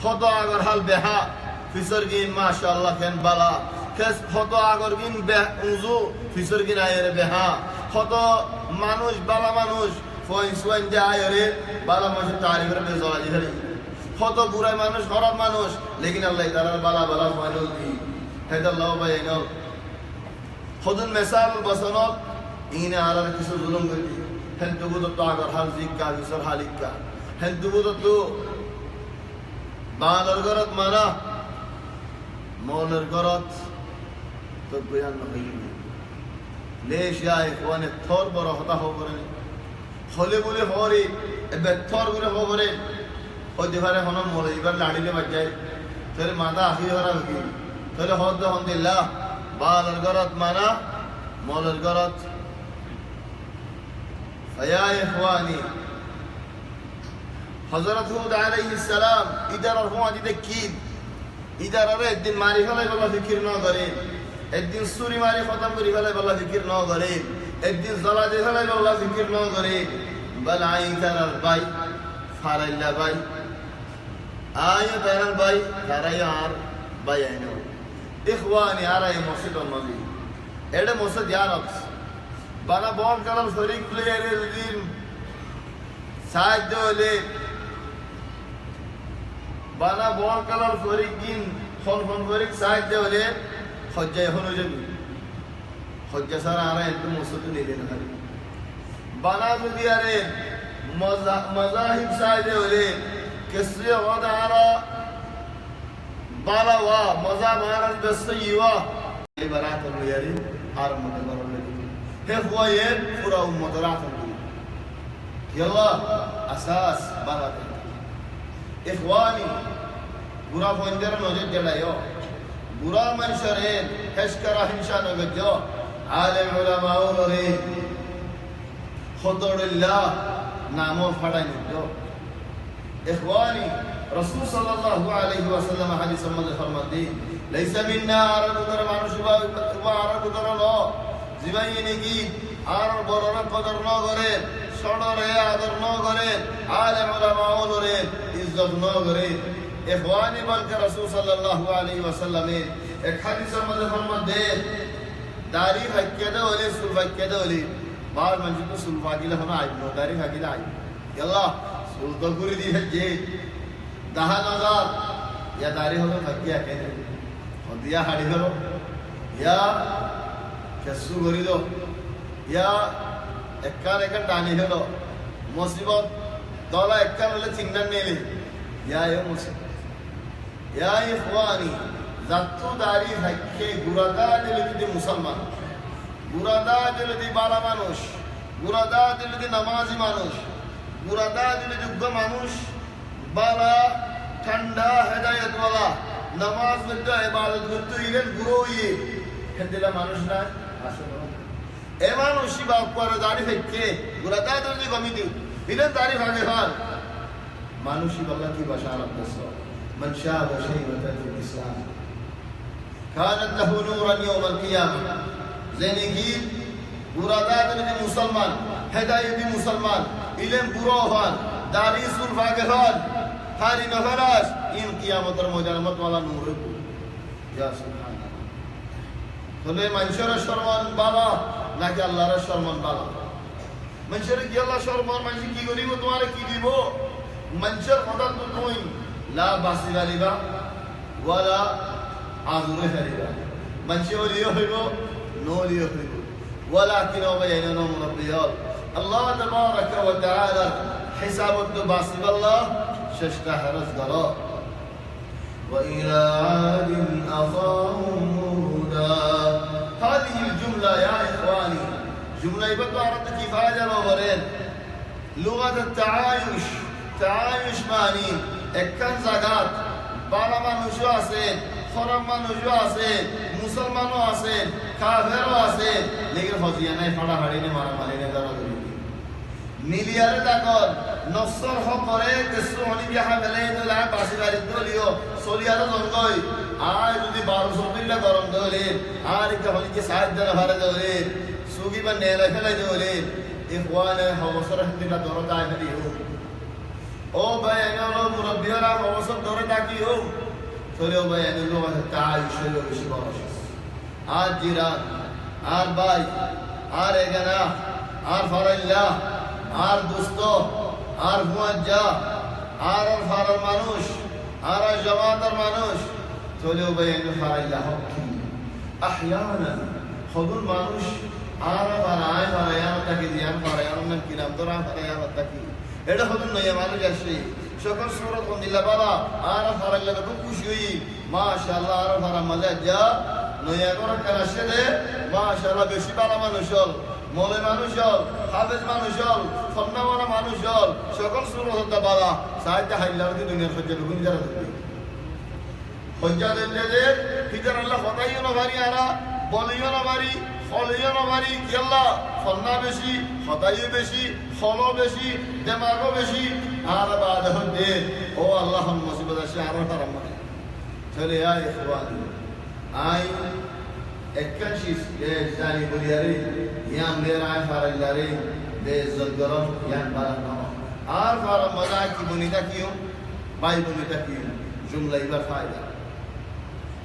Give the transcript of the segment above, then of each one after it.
خدا اگر حال بها فسرگین ماشاءالله کن بالا کس خدا اگر گین به اونزو فسرگین آیره بها خدا মানুষ বালা মানুষ ফইনসওয়ান যে আয়রে বালা মানুষ তারিফের বেজলাজি ধরে কত বুড়া মানুষ খারাপ মানুষ লেকিন আল্লাহ তাআলার বালা বালা ফাইনাল দি হেদাল্লাহ বাইনাল খুদুন মিসাল বসনল ইনে আলার কিছু জুলুম করি হেন্দু বুদ তো আগর হাল জিকা বিসর হালিকা হেন্দু বুদ তো বালার গরত মানা মৌলের গরত তো বয়ান হইল ليش يا اخواني الثور برا خطا هو برني خلي بولي هوري الثور بولي هو بري خدي فاري هنا مولا يبر لاڑي لي بچ جائے پھر مادا اخي ورا ہوگی پھر خود الحمد لله بال الغرض مانا مول الغرض فيا اخواني حضرت هود عليه السلام ادار هو دي تكيد ادار ره الدين ماري فلا والله فكر نہ کرے একদিন সুরি মারি খতম করি ফেলাই বল্লা ফিকির ন করে একদিন জ্বালা দিয়ে ফেলাই বল্লা ফিকির ন করে বল আই তারার ভাই ফারাইল্লা ভাই আই তারার ভাই তারাই আর ভাই আইনো ইখওয়ানি আরাই মসজিদ নবী এডে মসজিদ ইয়ারত বানা বন কালাম শরীক প্লেয়ারের দিন সাহায্য হলে বানা বন কালাম শরীক দিন ফোন ফোন শরীক সাহায্য হলে হজ্জা এখন হয়ে যাবে হজ্জা সারা আরা একদম মসজিদ নিলেন খালি বানা যদি আরে মজাহিব সাইদে হলে কিসরে ওয়াদা আরা বালা ওয়া মজা মারান বসইওয়া ইবারাত ইয়ারি আর মতবার লাগি হে ফুয়ে পুরা উম্মত রাত يلا اساس বানাতে ইখওয়ানি পুরা ফঞ্জর নজর জ্বালায়ও বুড়া মানুষের হেশকরা হিংসা নগজ আলেম উলামা ওরে খতরুল্লাহ নাম ফাড়াই নিত ইখওয়ানি রাসূল সাল্লাল্লাহু আলাইহি ওয়াসাল্লাম হাদিসের মধ্যে ফরমাতে লাইসা মিন্না আরাদুর মানুষ বা আরাদুর ন জিবাইনি কি আর বড়রা কদর ন করে সড়রে আদর ন করে আলেম উলামা ওরে ইজ্জত ন করে ইখওয়ানি বলকে রাসূল সাল্লাল্লাহু আলাইহি ওয়াসাল্লামের এক হাদিসের মধ্যে ফরমাতে দাড়ি ফাকিয়ে হলে সুল ফাকিয়ে হলে বার মানুষ তো সুল ফাকিলে হনা আইব দাড়ি ফাকিলে আইব আল্লাহ সুল তো করে দিয়ে যে দাহা নাজার ইয়া দাড়ি হলো ফাকিয়া কেন হদিয়া হাড়ি হলো ইয়া কেসু করি দো ইয়া এককার এককার টানি হলো মুসিবত দলা এককার হলে চিন্তান নেলে ইয়া এ মুসিবত ইয়া ইখওয়ানি জাতু দাড়ি ফাকিয়ে গুরাদা দিলে যদি মুসলমান গুরাদা দিলে যদি বালা মানুষ গুরাদা দিলে যদি নামাজি মানুষ গুরাদা দিলে যোগ্য মানুষ বালা ঠান্ডা হেদায়েতওয়ালা নামাজ পড়তে ইবাদত করতে ইলেন গুরোই হেদিলা মানুষ না আসলে এ মানুষই বাপ করে দাড়ি ফাকিয়ে গুরাদা দিলে যদি কমিটি ইলেন দাড়ি ফাকে হন মানুষই বলা কি ভাষা আরব দেশ من شاب شيبة في الإسلام كانت له نورا يوم القيامة زينيكي برادات الذي مسلمان هداية مسلمان إلهم بروهان داريس الفاقهان هاري نفراش إن قيامة المجالمة والا نور يا سبحان الله فلي منشر الشرمان بالا ناكي الله الشرمان بالا منشر كي الله شرمان منشر كي غريبو تمہارے کی دیبو منشر خدا تو کوئی لا বাসিরা লিবা ওয়ালা আযুরে হারিবা মানসি ওলিও হইব নোলিও হইব ওয়ালাকিন ওয়াইনা মুরাব্বিয়াত আল্লাহ তাবারাকা ওয়া তাআলা হিসাবত বাসিবাল্লাহ শেষটা হারাস গলো ওয়া ইলা আদিন আখাহুম হুদা هذه الجمله يا اخواني جمله بتعرض كفايه وبرين لغه التعايش تعايش معني একখান জায়গাত বালা মানুষও আছে খারাপ মানুষও আছে মুসলমানও আছে কাফেরও আছে লেকিন হজিয়া নাই ফাড়াফাড়ি নে মারামারি নে দাঁড়াদৌড়ি মিলিয়ারে তাকর নফসর হক করে কিছু হনি বিহা মেলে দলা বাসি বাড়ি দলিও সলিয়ারে জঙ্গই আর যদি 1200 বিল্লা গরম দলে আর একটা হনি কি সাহায্য হারে দলে সুগি বা নেলা ফেলাই দলে ইখওয়ানে হওসর হদিনা দরদায় হদিও ও ভাই এনে মুরব্বীরা অবসর ধরে থাকি ও চলে ও ভাই এনে লোক তাই শরীর বেশি বয়স আর জিরান আর ভাই আর এগানা আর ফারাইল্লা আর দোস্ত আর মুয়াজ্জা আর ফারার মানুষ আর জামাতের মানুষ চলে ভাই এনে ফারাইল্লা হকি আহয়ানা খদুল মানুষ আর ফারায় ফারায়ান তাকে দিয়ান ফারায়ান নাম কি নাম তোরা ফারায়ান তাকে এটা খদুল নয় মানুষ আসে সকল সুরত দিলা বাবা আর ফারাইল্লা খুব খুশি হই মাশাআল্লাহ আর ফারা মজা যা নয়া করে কাছে দে মাশাআল্লাহ বেশি ভালো মানুষ হল মলে মানুষ হল হাফেজ মানুষ হল ফন্নাওয়ালা মানুষ হল সকল সুরত বাবা সাহিত্য হাইলার দুনিয়ার সজ্জা লুকুন যারা দেখবে সজ্জা দেন ফিজার আল্লাহ হতাইও না ভারি আরা বলিও না ভারি ফলিও না ভারি কি আল্লাহ ফন্না বেশি হতাইও বেশি ফলও বেশি দেমাগও বেশি আর বাদ হতে ও আল্লাহ মুসিবত আসে আর হারাম মানে চলে আয় ইখওয়ান আই এককাশিস জানি বলিয়ারে ইয়াম বেরায় ফারাইলারে বেইজ্জত গরম ইয়ান বারানো আর ফারা মজা কি বনিতা কিও বাই বনিতা কিও জুমলা ইবার ফায়দা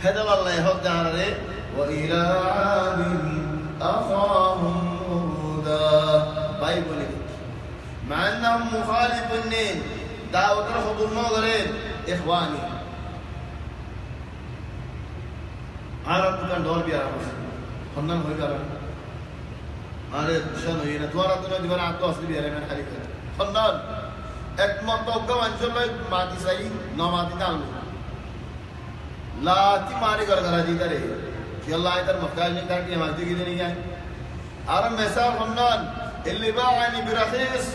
হেদাল আল্লাহ হক জানারে ওয়া ইলা আদিন আখাহুম হুদা বাই বনিতা মা আন্নাহুম মুখালিফুন দাওয়াতের হুদুর নগরের ইখওয়ানি আর দুকান ডর বিয়ার আছে খন্দান হই কারণ আরে দুশন হই না তোরা তো দিবার আত্ম আসলি বিয়ার মানে খালি করে খন্দান একমত অজ্ঞ অঞ্চল মাটি চাই নমাতি দাল লাতি মারি গরগরা দি করে কি আল্লাহ ইতার মখতাজ নে কাটি মাটি কি দেনি যায় আর মেসা খন্দান اللي باعني برخيص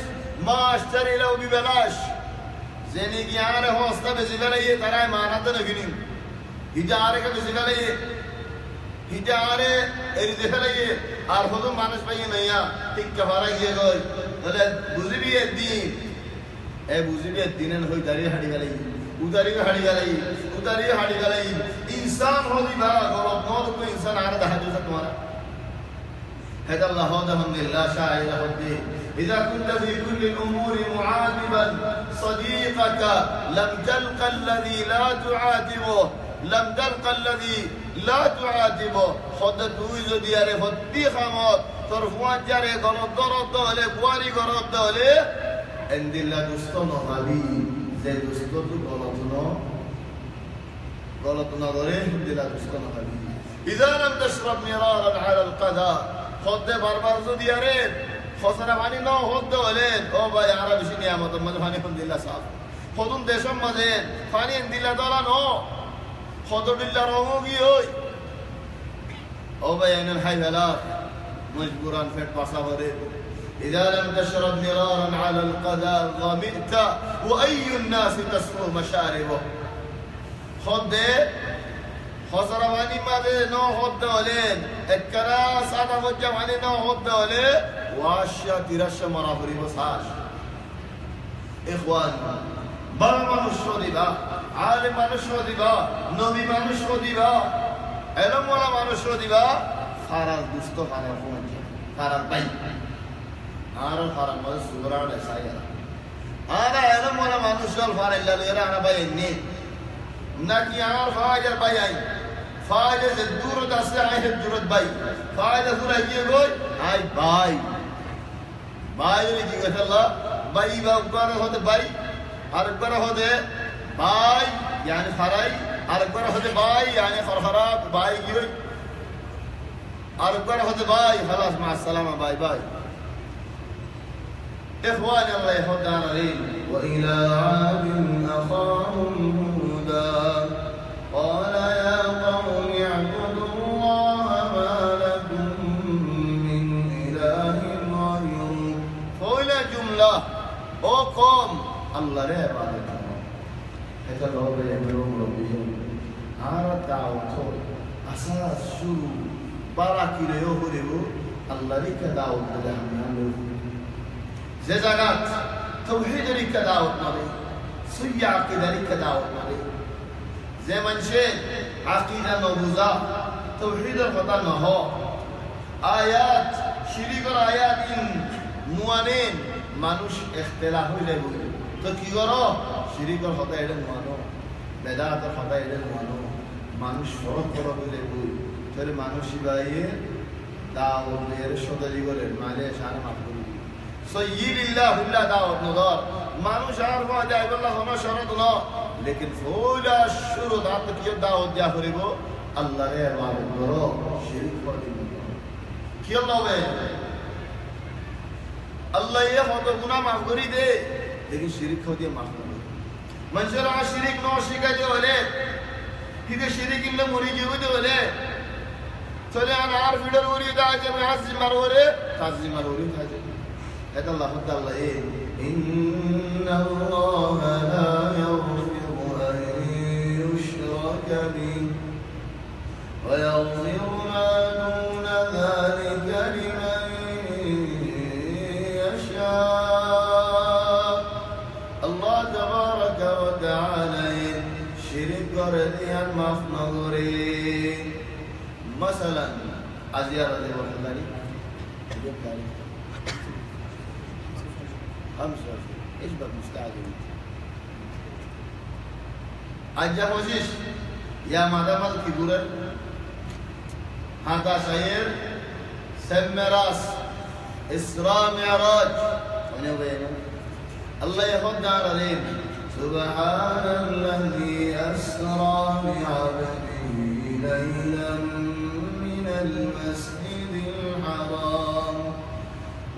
ما اشتري له ببلاش زيني কি আর হোস্তা বেশি গলাই তারাই মানাতে নগিনি হিজারে কে বেশি গলাই হিজারে এর দেখালাই আর হতো মানুষ পাই নাইয়া ঠিক কভারা গিয়ে গই বলে বুঝবি একদিন এ বুঝবি একদিন হই দাঁড়িয়ে হাড়ি গলাই উদারি হাড়ি গলাই উদারি হাড়ি গলাই ইনসান হদি বা গরব নদ কো ইনসান আর দেখা দিছে তোমার هذا الله الحمد لله شاعر الدين إذا كنت في كل الأمور معاتبا صديقك لم تلقى الذي لا تعاتبه لم تلقى الذي لا تعاتبه خد دويز دياره فتي خمات طرفوان جاره غلط غلط دهله بواري غلط دهله عند الله دوستانو حبيب زي دوستو غلطنا داره عند الله دوستانو حبيب إذا لم تشرب مرارا على القضاء خد باربار زو دياره خسارة পানি না হতে হলে ও ভাই আরা বেশি নিয়ামত মধ্যে পানি কোন দিলা সাফ খদুন দেশম মধ্যে পানি দিলা দলানো খদুল্লা রঙি হই ও ভাই এনল হাই ভেলা মজবুরান ফেট পাসা ভরে إذا لم تشرب مرارا على القضاء ظمئت وأي الناس تسفو مشاربه خد خسارة পানি মাঝে না হতে হলে একরা সাদা মজ্জা পানি না হতে হলে ওয়াশা তিরাশা মারাফরি বসাস ইখওয়ান বড় মানুষ দিবা আলেম মানুষ দিবা নবী মানুষ দিবা এলম ওয়ালা মানুষ দিবা ফারাজ দুষ্ট ফারাজ পৌঁছে ফারাজ পাই আর ফারাজ মানে সুগরা দেখাইয়া আর এলম ওয়ালা মানুষ ফারাইল্লা এরা আনা ভাই নে নাকি আর ফাজার ভাই আই ফায়দা যে দূরত আছে আই হে দূরত ভাই ফায়দা দূরে গিয়ে গই আই ভাই ভাই কি কথা ভাই বা একবার হতে ভাই আর একবার হতে ভাই يعني ফারাই আর একবার হতে ভাই يعني ফরফরা ভাই গিয়ে আর একবার হতে ভাই خلاص مع السلامه باي باي اخواني الله يهدنا عليهم والى عاد اخاهم هودا قال يا قوم اعبدوا الله ما لكم من إله غيره فولا جملة او قوم الله রে ইবাদত করো এটা লবে এমরো রবিহম আর দাওয়াত আসাস শুরু বারাকি রে হরিব আল্লাহর কে দাওয়াত দিলে আমি যে জায়গাত তাওহীদের কে দাওয়াত নবে সুইয়া আকিদার কে দাওয়াত নবে যে মানুষে আকিদা নবুজা তাওহীদের কথা নহ আয়াত শিরিকর আয়াত ইন মুয়ানিন মানুষ ইখতিলাফ হইলে তো কি করো শিরিকর হতা এটা মানো বেদাতের হতা এটা মানো মানুষ ফরক করো বলে বই তাহলে মানুষ বাইয়ে দাওয়াতের সদাজি বলেন মালে শান মাফ করি সয়্যিলিল্লাহুল্লাহ দাওয়াত নদর মানুষ আর ওয়াদা আল্লাহ হনো শরত ন লেকিন ফুলা শুরুত আত কি দাওয়াত দিয়া করিব আল্লাহরে ইবাদত করো শিরিক করিব কি হবে আল্লাহ এ কত গুনাহ মাফ করি দে লেকিন শিরিক দিয়ে মাফ করে মানুষের শিরিক ন শিখাইতে হলে কিন্তু শিরিক ইল্লে মরি জীবিত হলে চলে আর ভিডিওর উড়ি দাও যে আজিমার ওরে তাজিমার ওরে থাকে এটা আল্লাহ তাআলা ইন্নাল্লাহা লা ইয়াগফিরু আন ইউশরাকা বিহি ওয়া ইয়াগফিরু মা দুনা যালিকা লিমান ইয়াশা আল্লাহ তাবারাকা ওয়া তাআলা শিরক করে দিয়ান মাফ না করে مثلا ازيار رضي الله عنه خمسة ايش بك مستعجل اجا وجيش يا مدام الكبير هذا شعير سمى راس اسراء معراج الله ياخذ دار عليه سبحان الذي اسرى بعبده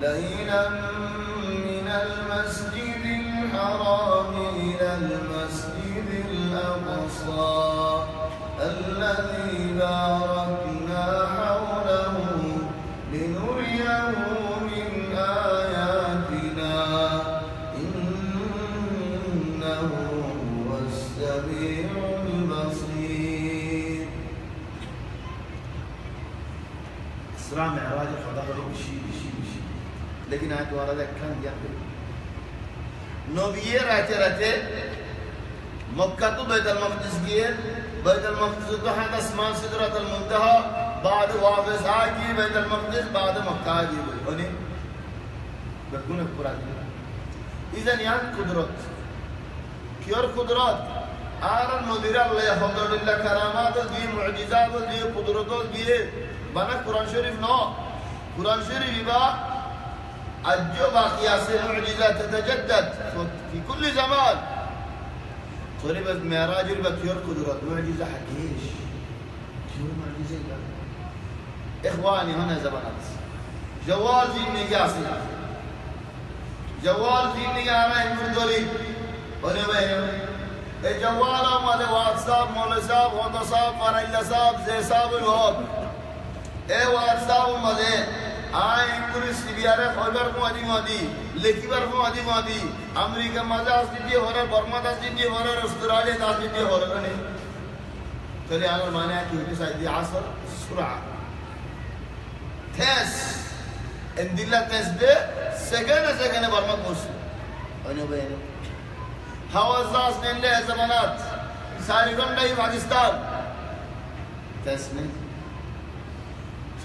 ليلا من المسجد الحرام إلى المسجد الأقصى الذي باركنا حوله لنريه من آياتنا إنه هو السميع البصير إسراء معراج خدا بشي लेकिन आज तुम्हारा व्याख्यान क्या है नबी रहते मक्का तो बैतुल मक़दिस गए बैतुल मक़दिस तो है आसमान सिदरतुल मुंतहा बाद वापस आके बैतुल मक़दिस बाद मक्का गए होने बकुन पूरा इधर यहाँ कुदरत क्यों कुदरत आर नबीर अल्लाह अल्हम्दुलिल्लाह करामात दी मुअजिजात दी कुदरत दी बना कुरान शरीफ नो कुरान शरीफ बा الجو باقي معجزات تتجدد في كل زمان طلبت معراج البكير قدرات معجزة حكيش شو معجزة إخواني هنا زبانات جوال ديني قاسي جوال ديني قانا يمردولي هنا بيهم الجوال ماذا واتساب مولساب واتساب فريلساب زي ساب الهوب ايه واتساب ماذا আই পুলিশ সিরিয়ারে খবর মোদি লেখিবার মোদি আমেরিকা মাজাজ দিয়ে হরে বর্মা দাস দিয়ে হরে অস্ট্রেলিয়া দাস দিয়ে হরে মানে চলে আমার মানে কি হইতে সাইদি আসর সুরা তেস এন্দিলা তেস দে সেকেন্ডে বর্মা কোস ওনে বেন হাওয়াজাস নেলে জামানাত সারি গন্ডাই পাকিস্তান তেস নে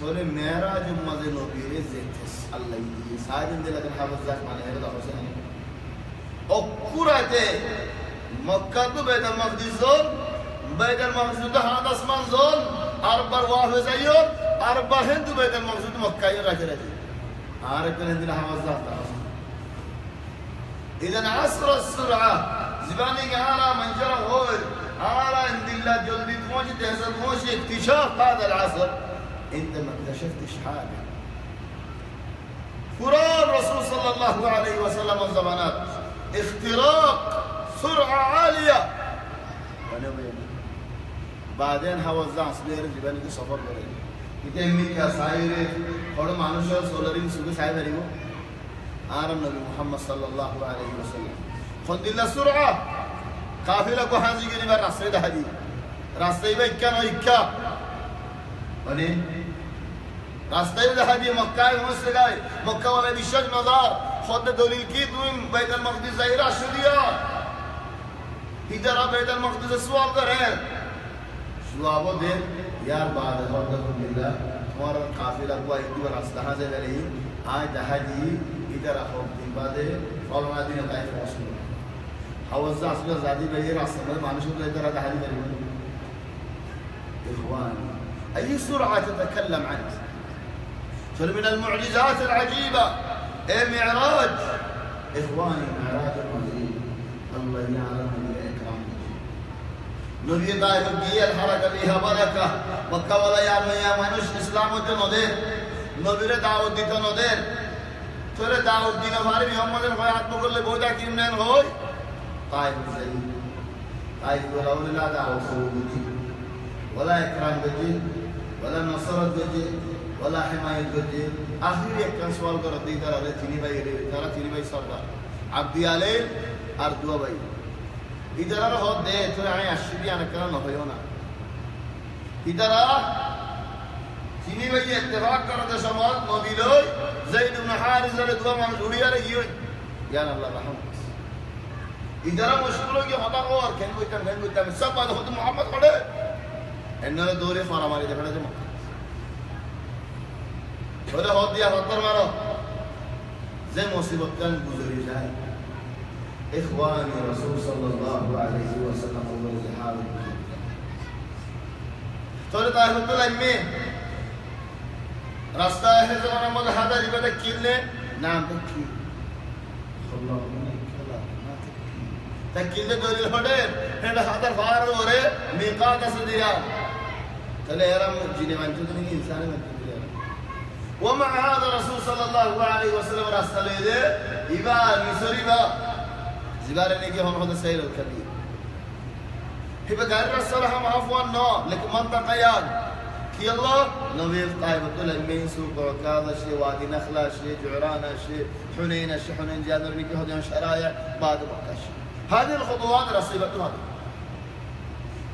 सोरे मेरा जो मजे नबीरे जेथस अल्लाह ये सारे दिन लगे हाफिज़ माने है तो हुसैन ओकुराते मक्का तो बैतुल मक़दिस जोन बैतुल मक़दिस तो हाथ आसमान जोन अरबर वाफिज़ आयो अरबर हिंदू बैतुल मक़दिस मक्का ये रखे आर कने दिन हाफिज़ था इधन असर السرعه زباني قارا منجره هو आरा इंदिल्ला जल्दी पहुंचते हैं सब पहुंच اكتشاف هذا العصر انت ما اكتشفتش حاجه فرار الرسول صلى الله عليه وسلم الزمانات اختراق سرعه عاليه بعدين هوزع صغير جبال دي سفر করে এটা এমনিকা সাইরে বড় মানুষের সোলারিং সুবে সাইরে দিব আর নবী মুহাম্মদ সাল্লাল্লাহু আলাইহি ওয়াসাল্লাম খন্দিল্লা সুরআ কাফিলা কো হাজি গিরিবার রাস্তায় দাহাদি রাস্তায় বা ইক্কা না ইক্কা মানে রাস্তায় দাহাদি মক্কায় পৌঁছে যায় মক্কা ওয়ালা বিশ্বজ নজর খোদ দলিল কি তুমি বাইতুল মাকদিস জাহিরা শুদিয়া ইদারা বাইতুল মাকদিস সওয়াল করে জবাব দে यार बाद अल्हम्दुलिल्लाह तुम्हारा काफिला को एक बार रास्ता से रही आज दहादी इधर आप दिन बाद फलना दिन ताइफ पहुंच আওয়াজ আসলে জাদি ভাইয়ের রাস্তা মানুষের তারা দাহারি পারিব إخواني أي سرعة تتكلم عنه فمن المعجزات العجيبة معراج إخواني معراج الرجيم الله يعلم بالإكرام نبي طائف الدية الحركة فيها بركة وكولا يا منوش إسلام الدين نبي دعوة ديتا ندير ترى دعوة دينا فاري محمد الخيات بقول لي بودا كيم نين هوي طائف الزين طائف ولا لا دعوة سعودي ولا إكرام بجي ولا نصرت بجي ولا حماية بجي آخر एक का सवाल कर दी इधर आले तीनी भाई सरदार عبدي عليه أردوا भाई इधर आ रहा दे तो आए अश्विनी आने का ना हो ना इधर आ तीनी भाई इत्तेफाक कर दे समाज मोबिलोई ज़ैद बिन हारिस ने दुआ मांग जुड़ी आ रही है या अल्लाह रहमत इधर आ मुश्किलों की होता हो और खेल कोई सब बात होती मोहम्मद पढ़े इन्होंने दूरी फारा मारी देखा जमा बोले हो दिया पत्थर मारो जे मुसीबत का गुजरी जाए इख्वानी रसूल सल्लल्लाहु अलैहि वसल्लम के हाल तो ताहिबुल इल्मी रास्ता है जमाना मद हादा रिबत किले नाम तकी तकिले दलिल होडे हेडा हादर फार ओरे मीकात असदिया चले यार जिने मानते तो नहीं इंसान मानते ومع هذا الرسول صلى الله عليه وسلم رسل له إبا مسربا زبار نيجي هون هذا سير الكبير هبة غير رسل هم عفوا نو لكن منطقة يان كي الله نبي طائفة الأمين سوق عكاظة شيء وادي نخلة شيء جعرانة شيء حنين شيء حنين جابر نيجي هذا شرايع بعد بكاش هذه الخطوات رسيبتها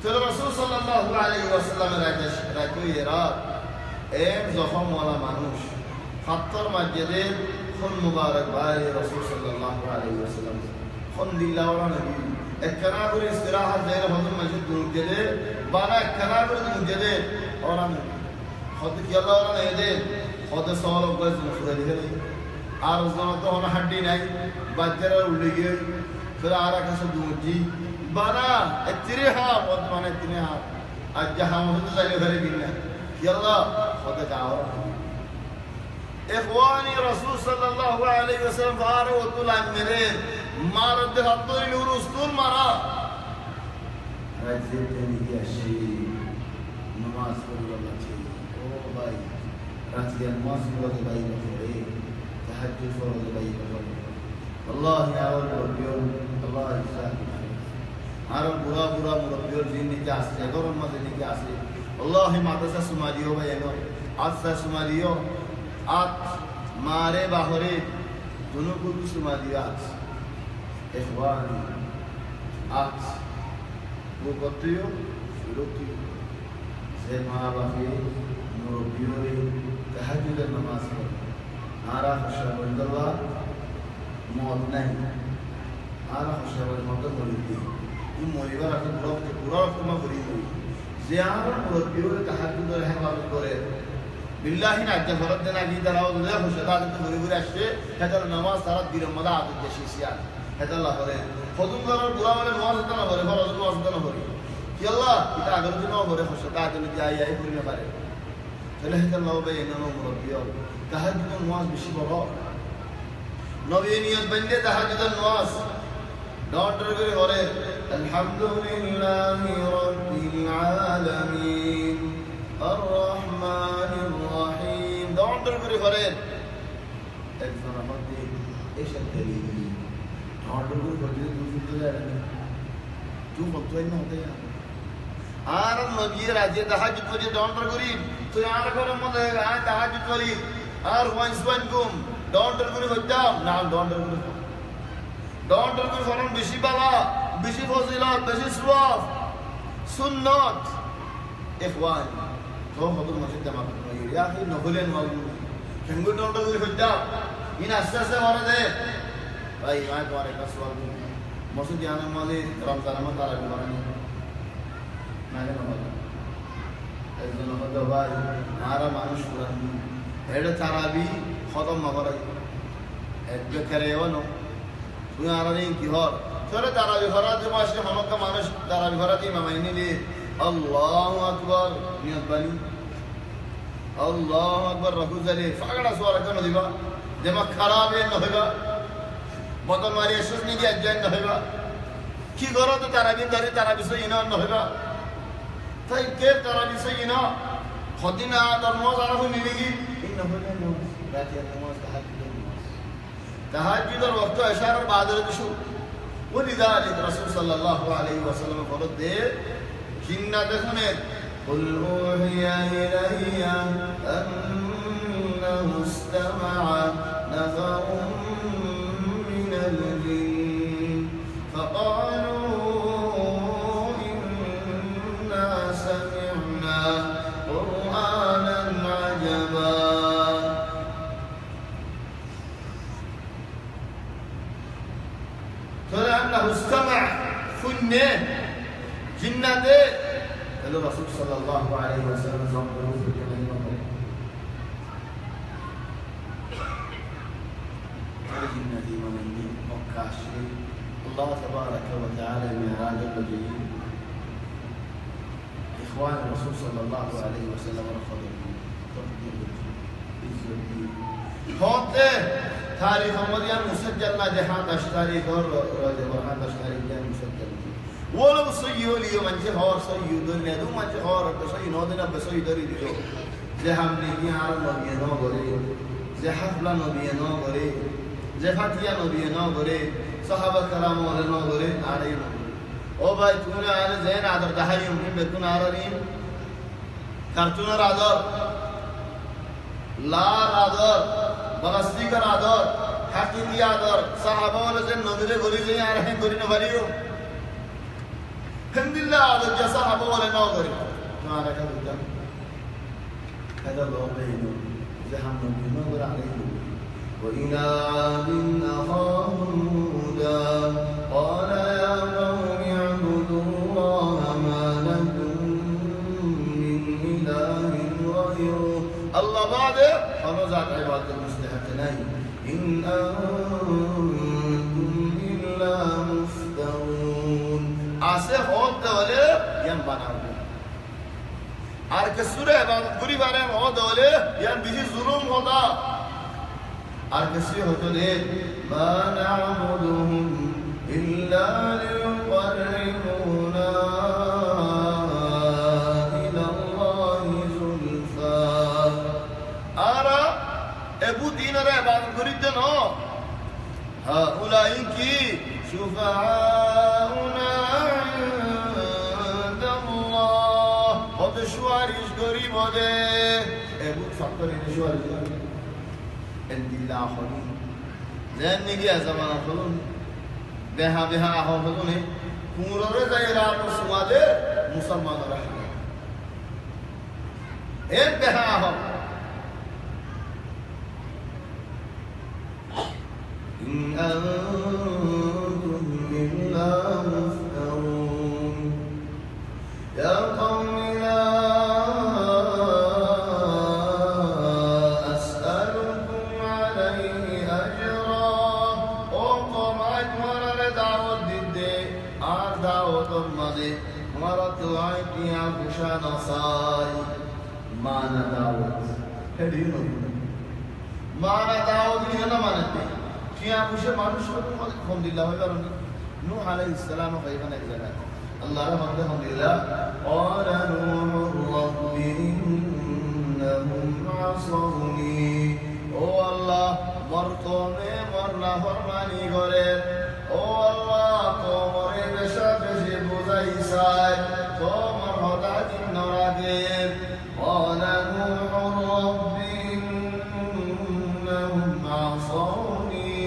الرسول صلى الله عليه وسلم راكو يراد ایم زخم والا مانوش خطر مسجده خون مبارک بای رسول صلی الله علیه وسلم خون دیلا والا نبی اکنا بر استراحت دیر حضور مسجد مجده بانا اکنا بر مجده والا نبی خود کی اللہ والا نهده خود سوال اوگز مفردی ہے آرز دانتا ہونا ہڈی نہیں بچر اولگی پھر آرہ کسا دوجی بانا اتری ہاں خود بانا اتنی ہاں اجا ہاں محمد صلی اللہ علیہ وسلم يلا خذ دعوة إخواني رسول صلى الله عليه وسلم فارو وطول عمرين ما رد خطور الورس طول مرا رجل تنيجي الشيء نماز فرد الله شيء أوه باي رجل نماز فرد باي بفرد تحجد فرد باي بفرد الله يا رب ربيون الله يساعد هذا برا مربيون زين نجاس أقول ما زين نجاس والله ما تسا سماديو بينو آتسا سماديو آت مارے باہرے دونوں کو بھی سمادیو آت اخوانی آت وہ کتیو فیروتیو سے ماں باقی مربیو رے تحجد نماز پر آرہ خوشہ بندلہ موت نہیں آرہ خوشہ بندلہ مولیدی یہ مولیدہ رکھت پورا رکھت میں خرید ہوئی زيارة مربيون تحدد الحوار الكوري بالله نعجى فردنا في دراو ذا خشدات تمريبور الشيء هذا النماز صارت برمضة عبد الجشيسيان هذا الله فريد خذوا قرار براء النماز تنا فريد فرض النماز تنا فريد يا الله إذا أقدرنا فريد خشدات النجاية يفرنا فريد فلهذا الله بيننا مربيون تحدد النماز بشبراء نبينيات بندي تحدد النماز Don't regret for it. Alhamdulillahi Rabbil Alameen Ar-Rahman Ar-Rahim. Don't regret for it. Exam Ahmadi, إيش الدليل؟ Don't regret for it. Tu فتوى إنه هذا. آرام نبي راجع تهاجد وجه don't regret. تو يار كورم مده آه تهاجد ولي. آر once one come. Don't regret for them. Now don't regret. Don't regret for them. Bishi bala, bishi fasilat, bishi swaf, sunnat. إخوان. تو خدوا المسجد ده ما بنقول يا أخي نقولين موجود. كنقول don't regret for them. إن أساسه ورده. أي ما يتوارى كسوال. مسجد يعني مالي رمضان ما ترى بمرني. ما له مالي. إذا نهض باي نارا مانوش كراني. هذا ترابي خدام ما برا. إذا كريوانو. تو نارا نين كهار তোরে তারাবি ফরাত মাসে হমকা মানুষ তারাবি ফরাত ইমামাই নিলে আল্লাহু আকবার নিয়ত বানি আল্লাহু আকবার রকু জালি ফাগড়া সোয়ার কেন দিবা দিমাগ খারাপ এ নহবা বদল মারি এসস নি গিয়ে জয়েন নহবা কি করো তো তারাবি ধরে তারাবি সই না নহবা তাই কে তারাবি সই না খদিনা দরমজ আর হই মিলিগি ইন নহবা রাতে নামাজ তাহাজ্জুদের ওয়াক্ত ইশারার বাদরে দিশু ولذلك رسول صلى الله عليه وسلم فرض জিন্নাত দেখুনে قل أوحي إلي أنه استمع نفر من الجن فقالوا إنا سمعنا قرآنا عجبا فلأنه استمع فنه جنته قالوا رسول صلى الله عليه وسلم زمروا في كلمة جنتي ومني مكاشي الله تبارك وتعالى المعراج الذي إخوان الرسول صلى الله عليه وسلم رفضوا هوته تاريخ مريم مسجل ما جهات أشتاري كور راجع وهات أشتاري كان مسجل ولو سيئو ليو منجه هور سيئو دنيا دو منجه هور بسيء نودنا بسيء داري ديو زي هم نيجي عارم نبينا غري زي حفلة نبينا غري زي فاتيا نبينا غري صحابة كرام ولنا غري عليهم او باي تقولي على زين عذر دهايم هم بتكون عارين كارتون رادر لا رادر بلاستيكر आदर हकीकी आदर साहबा वाले से नबीरे गोली से आ रहे हैं गोली न भरियो हिंदिल्ला आदर जैसा साहबा वाले ना करें तुम्हारा क्या बोलता هذا الله بينه زهم نبينا برعليه وإلى عاد أخاهم هودا قال يا قوم اعبدوا الله ما لكم من إله غيره الله بعد فنزعت عبادة المستحقين إن أنتم إلا مفترون عسى خود دوله يم بناو আর কসুরে ইবাদত করি বারে ও দলে ইয়ান বিহি জুলুম হদা আর কসি হতলে মা না'বুদুহুম ইল্লা লিয়ুকাররিবুনা ইলা আল্লাহি যুলফা আরা এবু দিনরে ইবাদত করি দেন হাউলাই কি শুফাউনা شوارش غريب ده ابو فكر ان شوارش ان الله خلون زين نيجي زمان خلون بها بها خلون কুমুরে যাইরা সুমাদে মুসলমানরা এক বেহা ইন আনতুম ইল্লা মুফতারুন ইয়া কওমি نصاي مانا داود هدينو مانا داود هنا مانته كيا مشه মানুষ الحمد لله وبركاته نوح عليه السلام خيبا نجزا الله رحمه الحمدلله قال نوح رب إنهم عصوني او الله مرتونه مرنا فرماني করে ও আল্লাহ তোমারে বেশা বেশি বুঝাইছাই তোমার হদাদিন নরাগের قال نوح رب إنهم عصوني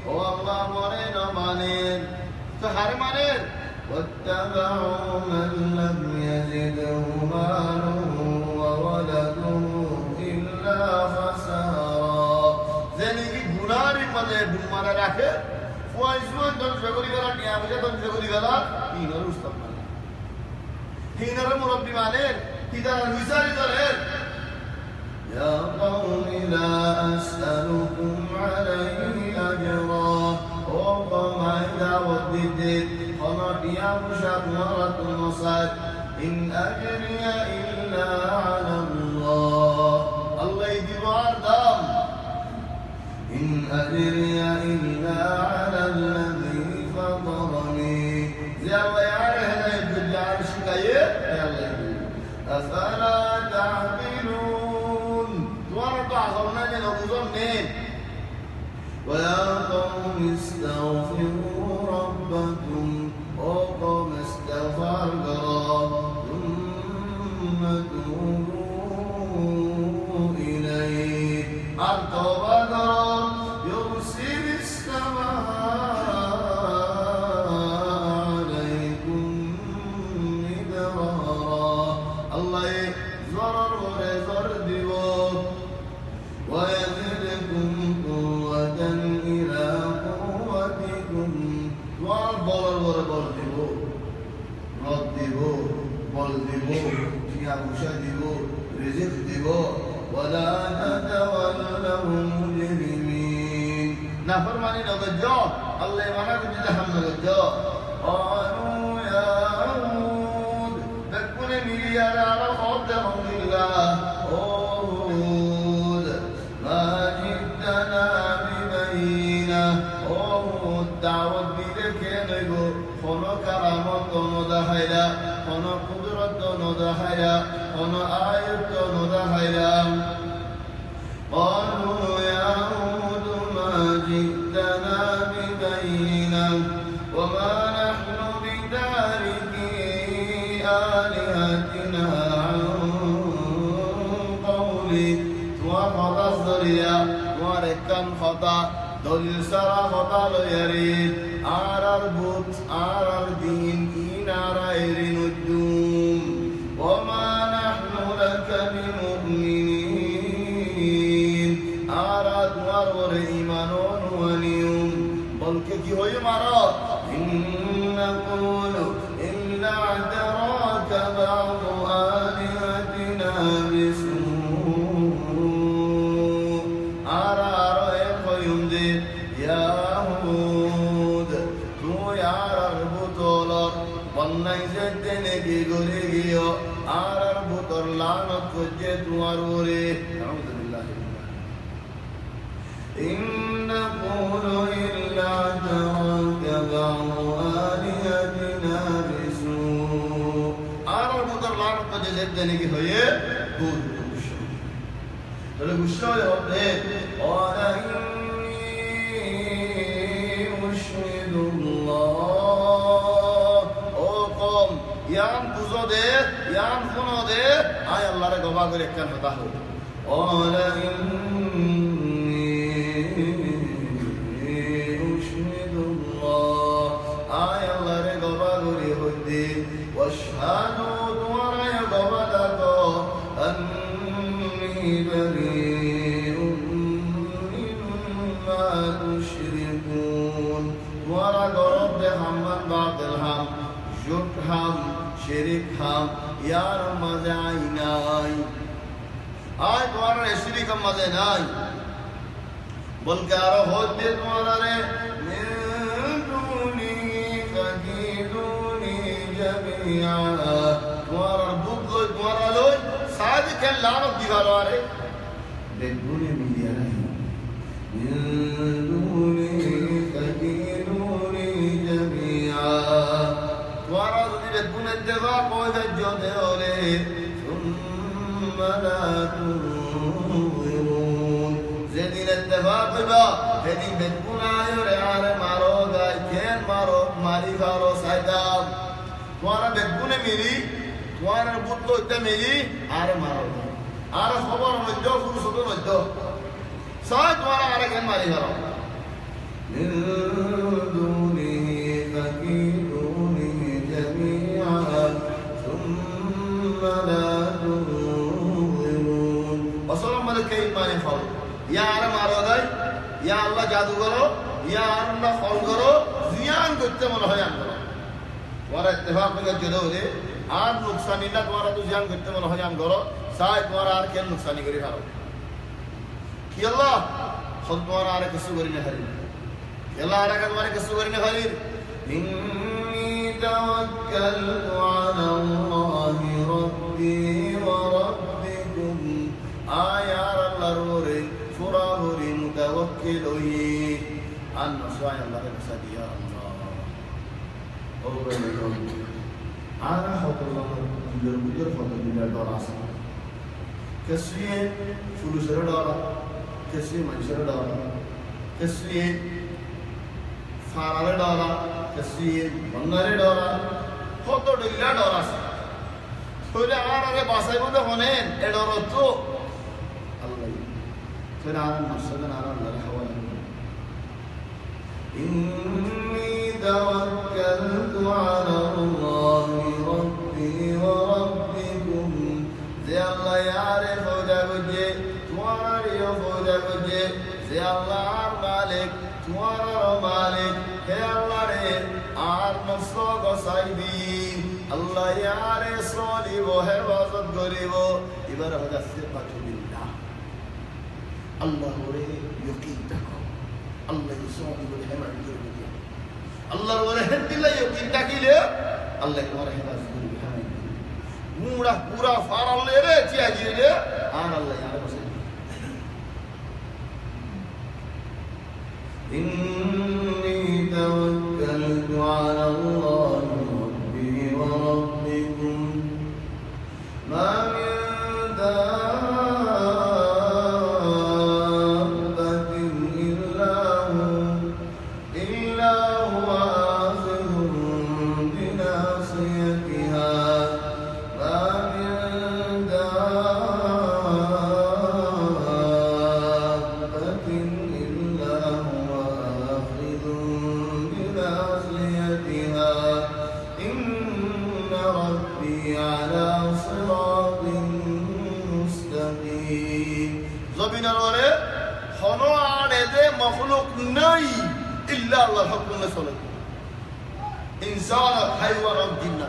والله مرين مانين فحر مانين واتبعوا من لم يزده ماله وولده إلا خسارا زنيكي گناري مده بمارا راكه فوايزوان دون شغولي گلا نيامجه دون شغولي گلا اینارو استقبال اینارو مربی مانين هدار الوزاري دارين يا قوم لا أسألكم عليه أجرا وقم দাওয়াত দিতে কোনো টিয়া পয়সা তোমার হাতে নসাদ ইন আজরিয়া ইল্লা আলাল্লাহ আল্লাহ দিব আর দাম ইন আজরিয়া ইল্লা আলাল্লাযী ফাতারানি যে আল্লাহ আর হেদায়েত দিলে আর শিখায়ে আল্লাহ আফালা তা'কিলুন তোমার তো আকল না যে বুঝন নেই ويا قوم استغفروا ربكم وقوم استغفر ثم توبوا إليه التوبة يرسل السماء عليكم مدرارا الله زرر ورزر ديو ويزدكم قوة إلى قوتكم والبر ديو رد ديو بل ديو يا مشا ديو رزق ديو ولا تتولوا مجرمين نافرماني نغجو الله يمنع بجهنم نغجو قالوا يا هود تكون مليار خدهم لله هود ما جئتنا ببينة هود دعوت بيدك نغو خنو كرامت ندهيلا خنو قدرت ندهيلا خنو آيات ندهيلا قالوا يا هود ما جئتنا ببينة وما نحن بتاركي آلهتنا عن قولك وخطا الزريا وركن خطا دليل سرا خطا يريد آرار بوت آرار دين إن آرائر نجوم وما نحن لك بمؤمنين آراد ورور إيمانون ونيوم بلك كي هو يمارا إن نقول إلا اعتراك بعض آلهتنا بسوء آرار يخيم دي يا هود تو يارار بطولر والناي زدني كي غري گيو آرار بطر لعنت كجي تواروري أعوذ بالله إن نقول إلا اعتراك بعض آلهتنا بسوء آرار بطر لعنت كجي زدني كي هي هود গুসা হবে قال إني أشهد الله ও কম ইয়ান বুঝো দে ইয়ান শুনো দে আয় আল্লাহরে গবা করে একখান কথা হোক قال إني أشهد الله আয় আল্লাহরে গবা করে হইতে واشهدوا তোমারে গবা দাও أني بريء مما تشركون ورا رب محمد باطل هم جوت هم شرك هم यार मजा आई नाई आज तुम्हारा शरीक मजे नाई बल्कि आरो होते तुम्हारा रे दूनी फकीदूनी जमिया तुम्हारा बुद्ध तुम्हारा लो साज के लानत दीवारों रे देखूने मिलिया नहीं दूनी फकीदूनी जमिया तुम्हारा بدون اتفاق وفجد عليه ثم لا تنظرون زين اتفاق با هدين بدون عيور عار مارو غاي كين مارو ماري فارو سايدام توانا بدون ميري توانا بطلو اتا ميري عار مارو عار خبر مجدو فرصدو مجدو سايد توانا عار كين ماري فارو من دونه فكيدوني جميعا ثم لا تنظرون وصلى ملك إيمان فعل يا عالم عرضي يا الله جادو کرو يا الله خون کرو زیان کرتے من ہو جان کرو تمہارا اتفاق میں جدو دے آج نقصانی نہ تمہارا تو زیان کرتے من ہو جان کرو سائے تمہارا آر کیا نقصانی کری کھارو کہ اللہ خود تمہارا آر کسی کری نہ ہری يلا حركة مالك السورين خليل إني توكلت على الله ربي وربكم آيار الله فراري متوكل عن نصائح الله بسدي يا الله أنا حط الله بجر حط بجر دراس كسيه فلوس دارا كسيه منشر دارا كسيه فارال دارا كسيه بنغال دارا حط دليل دراس فلا أنا باساي بده هنين إدارته الله فلا أنا نفسنا أنا الله حوالي إني توكلت على الله ربي وربكم زي الله يعرف وجه تواري وجه زي الله مالك توارى مالك يا الله ري আর নফসক সাইদি আল্লাহ ইয়ারে সলিব হেফাজত করিব এবার হদাসে পাতুবিল্লাহ আল্লাহ রে ইয়াকিন রাখো আল্লাহ সলিবুল হেফাজত করিব আল্লাহর ওরে হেদিলা ইয়াকিন রাখিলে আল্লাহ তোমার হেফাজত করিব মুড়া পুরা ফারালে রে চিয়া গিয়ে আর আল্লাহ ইয়ারে বসে إني توكلت على الله ربي وربكم ما من دابة إلا هو آخذ بناصيتها ما من دابة إلا هو آخذ بناصيتها إن ربي على صراط مستقيم زبين الوري خنو عانده مخلوق ناي إلا الله حكم نسولك إنسان حيوان جنة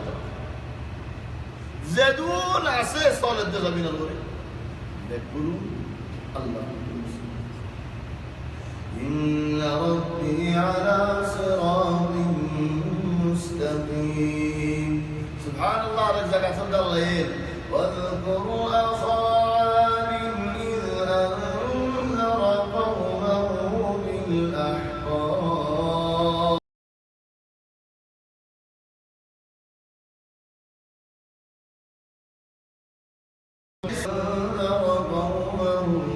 زدون عسى صالة زبين الوري لكلوا الله إن ربي على صراط مستقيم سبحان الله رزق عبد الله واذكروا أخا عاد إذ أنذر قومه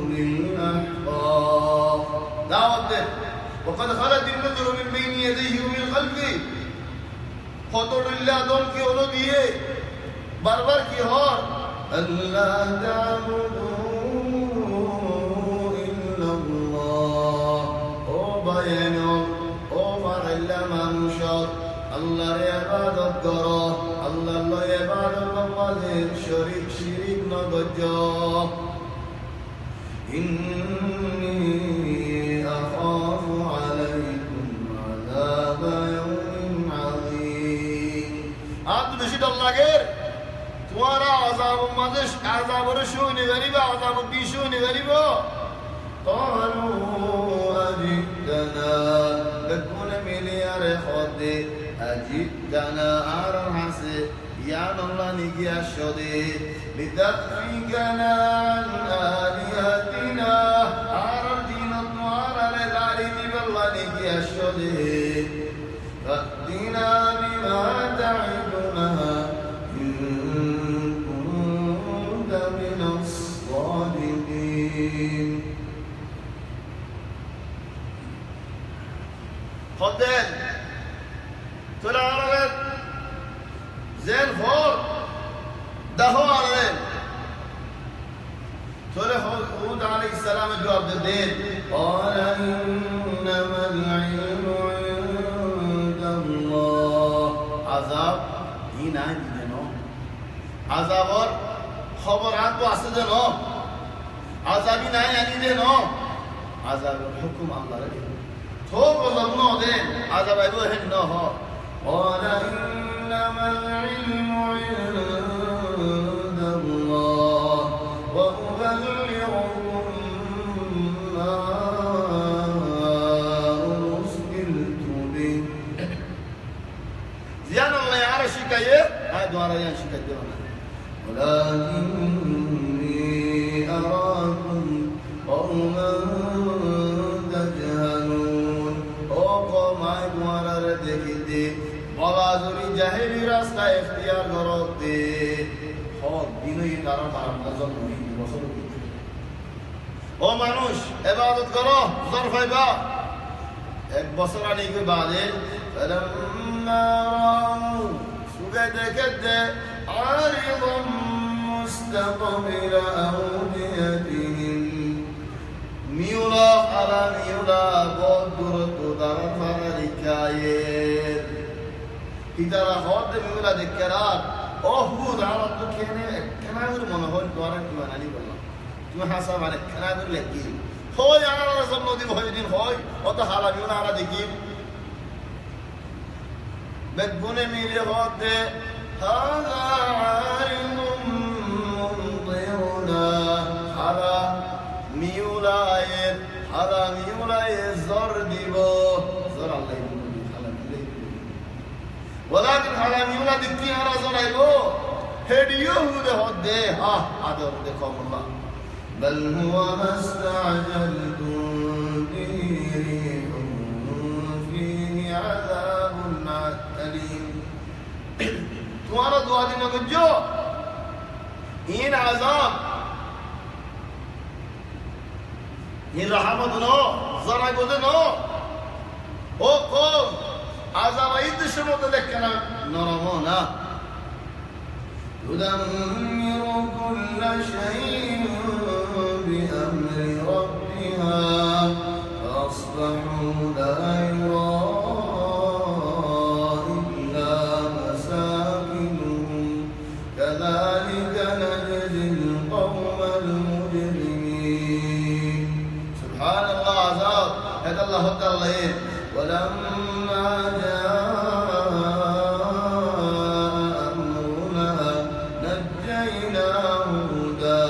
بالأحقاف دعوة وقد خلت النذر من بين يديه ومن خلفه خطر الله دون کی اولو دیئے بربر کی ہور اللہ تعبدوا إلا الله او بینو او فرعلا منشر اللہ ری عبادت کرو اللہ عبادت بمازر شریک نگجو إني أخاف عليكم عذاب يوم عظيم عبد بشيد الله غير توارا عذاب مازش عذاب رشوني غريبا عذاب بيشوني غريبا قالوا أجدنا لكل مليار خدي أجدنا أرحسي يا الله نيجي أشودي لتفريقنا عن آلهتنا أرضنا النوار للعرض بالله نيجي أشودي فأتنا بما تعدنا إن كنت من الصادقين خدين طلع رغد زين فور دهو عليه سورة هود عليه السلام جواب الدين قال إنما العلم عند الله عذاب هنا جنو عذاب اور خبرات کو اسد نو عذابی نہ یعنی دے نو عذاب الحكم الله رہے تو ظلمو دے عذاب ایو ہے نو ہو قال إنما العلم عند الله وأبلغكم ما أرسل জ্ঞান শিখাই দেব না ولكني أراكم قوما تجهلون ও কওম আই তোমারা দেখিতে বলা যদি জাহেলি রাস্তা ইখতিয়ার করতে হক দিনই কারণ আমরা জন্ম নিতে বছর ও মানুষ ইবাদত করো জোর পাইবা এক বছর আগে বাদে فلما رأوا সুগে দেখতে عارضا مستقبل أوديتهم মিউলা আলা মিউলা বহুত দূরত্ব দ্বারা ফারিকায়ের ইতারা হদ মিউলা দেখরার ওহুদ আরত তো কেনে কেনাগুলো মনে হয় তোরা কি বানালি বললাম তুমি হাসা মানে কেনাগুলো লেখি হয় আর সব নদী ভয় দিন হয় অত হালা মিউলা আলা দেখি বেগুনে মিলে হতে হালা আরিমুম মুমতিরুনা হালা মিউলায়ের হালা মিউলায়ের জোর দিব জোর আল্লাহ বলি হালা মিউলাই ওলাকিন হালা মিউলা দিকি হারা জোরাইবো হেডিও হুদে হদে হা আদর দেখো আল্লাহ বল হুয়া মাস্তাআজালতুম বিহি ফিহি আযাবুন আলীম তোমারা দুয়া দিন গজো ইন আযাব ইন রহমত নো জরা গদে নো ও কম আযাব ইদ্দেশের মধ্যে দেখেন নরম না يدمر كل شيء بأمر ربها فأصبحوا لا يرى إلا مساكنهم كذلك نجزي القوم المجرمين سبحان الله عذاب هذا الله تعالى ولما جاء أمرنا نجينا هودا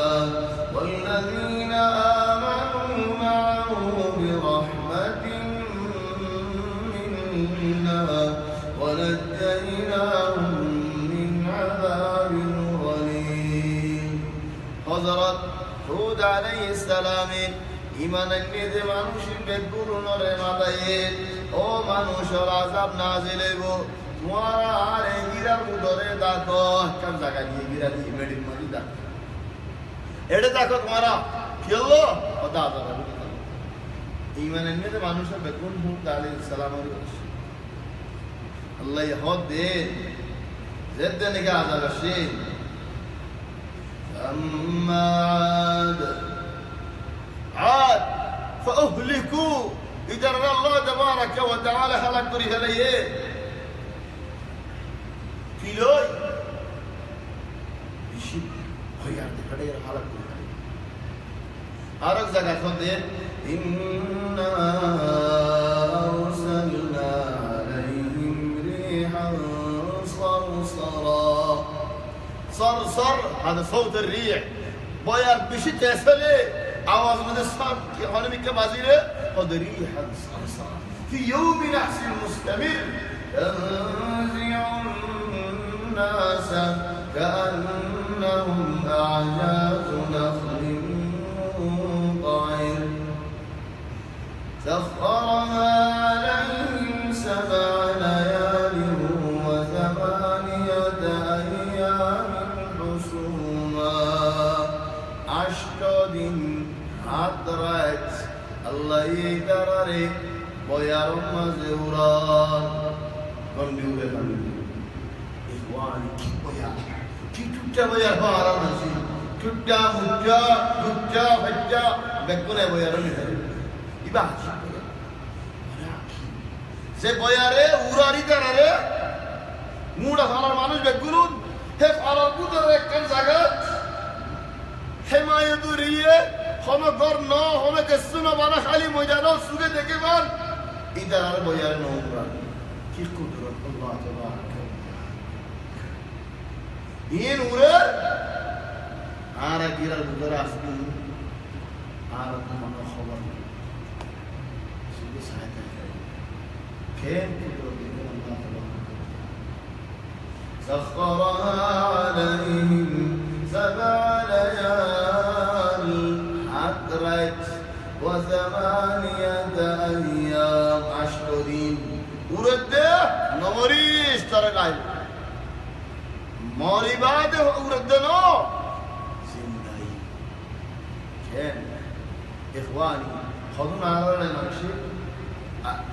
والذين آمنوا معه برحمة منا ونجيناهم من عذاب غليظ حضرت هود عليه السلام ইমান নিতে মানুষের বেগুরু নরে মাথায় ও মানুষের আযাব নাজিল হইব তোমারা আর গিরার উদরে দেখো কোন জায়গা দিয়ে গিরা দিয়ে মেডির মধ্যে দেখো এটা দেখো তোমারা কি হলো ওটা আযাব হবে ইমান নিতে মানুষের বেগুরু হুদ আলাইহিস সালাম আল্লাহ হদ দে জেদ নিকে আযাব আসে আম্মা عاد فأهلكوا إذا الله تبارك وتعالى هلك بريه ليه كيلوي بيشيب خيار دي خدير هلك بريه أرق زكاة خدين إنا أرسلنا عليهم ريحا صرصرا صرصر هذا صوت الريح بيار بيشي تسلي आवाज में सब खाने में क्या बाजी है قدريح صرصر في يوم نحس مستمر تنزع الناس كأنهم أعجاز نخل منقعر سخرها عليهم 7 ليال و8 أيام حسوما 8 दिन হাতরাত আল্লাহ ইদারারে বয়ার মাঝে উড়ান গন্ডি উড়ে গন্ডি ইখওয়ান কি বয়ার কি টুটা বয়ার হারা নাসি টুটা মুটা টুটা ফজ্জা বেগুনে বয়ার নিতে ইবা সে বয়ারে উড়ারি দারারে মুড়া ফালার মানুষ বেগুনুন হে ফালার পুতরে কোন জায়গা হেমায়তুরিয়ে হমে ঘর ন হমে কেসুনা বানা খালি ময়দানো সুগে দেখে বল ইদার আর বয়ার নোংরা কি কুদরত আল্লাহ তাবারক ইন উরে আর গিরার বুদরা আসবি আর কোনো খবর নেই সুগে সাহায্য করে কেন কুদরত আল্লাহ তাবারক سخرها عليهم 7 ليال حترت و8 أيام 8 দিন উড়দে নমরিস তারা গাইল মরিবাদ উড়দে নো জিন্দাই কেন ইখওয়ানি খদুন আলারে মানসি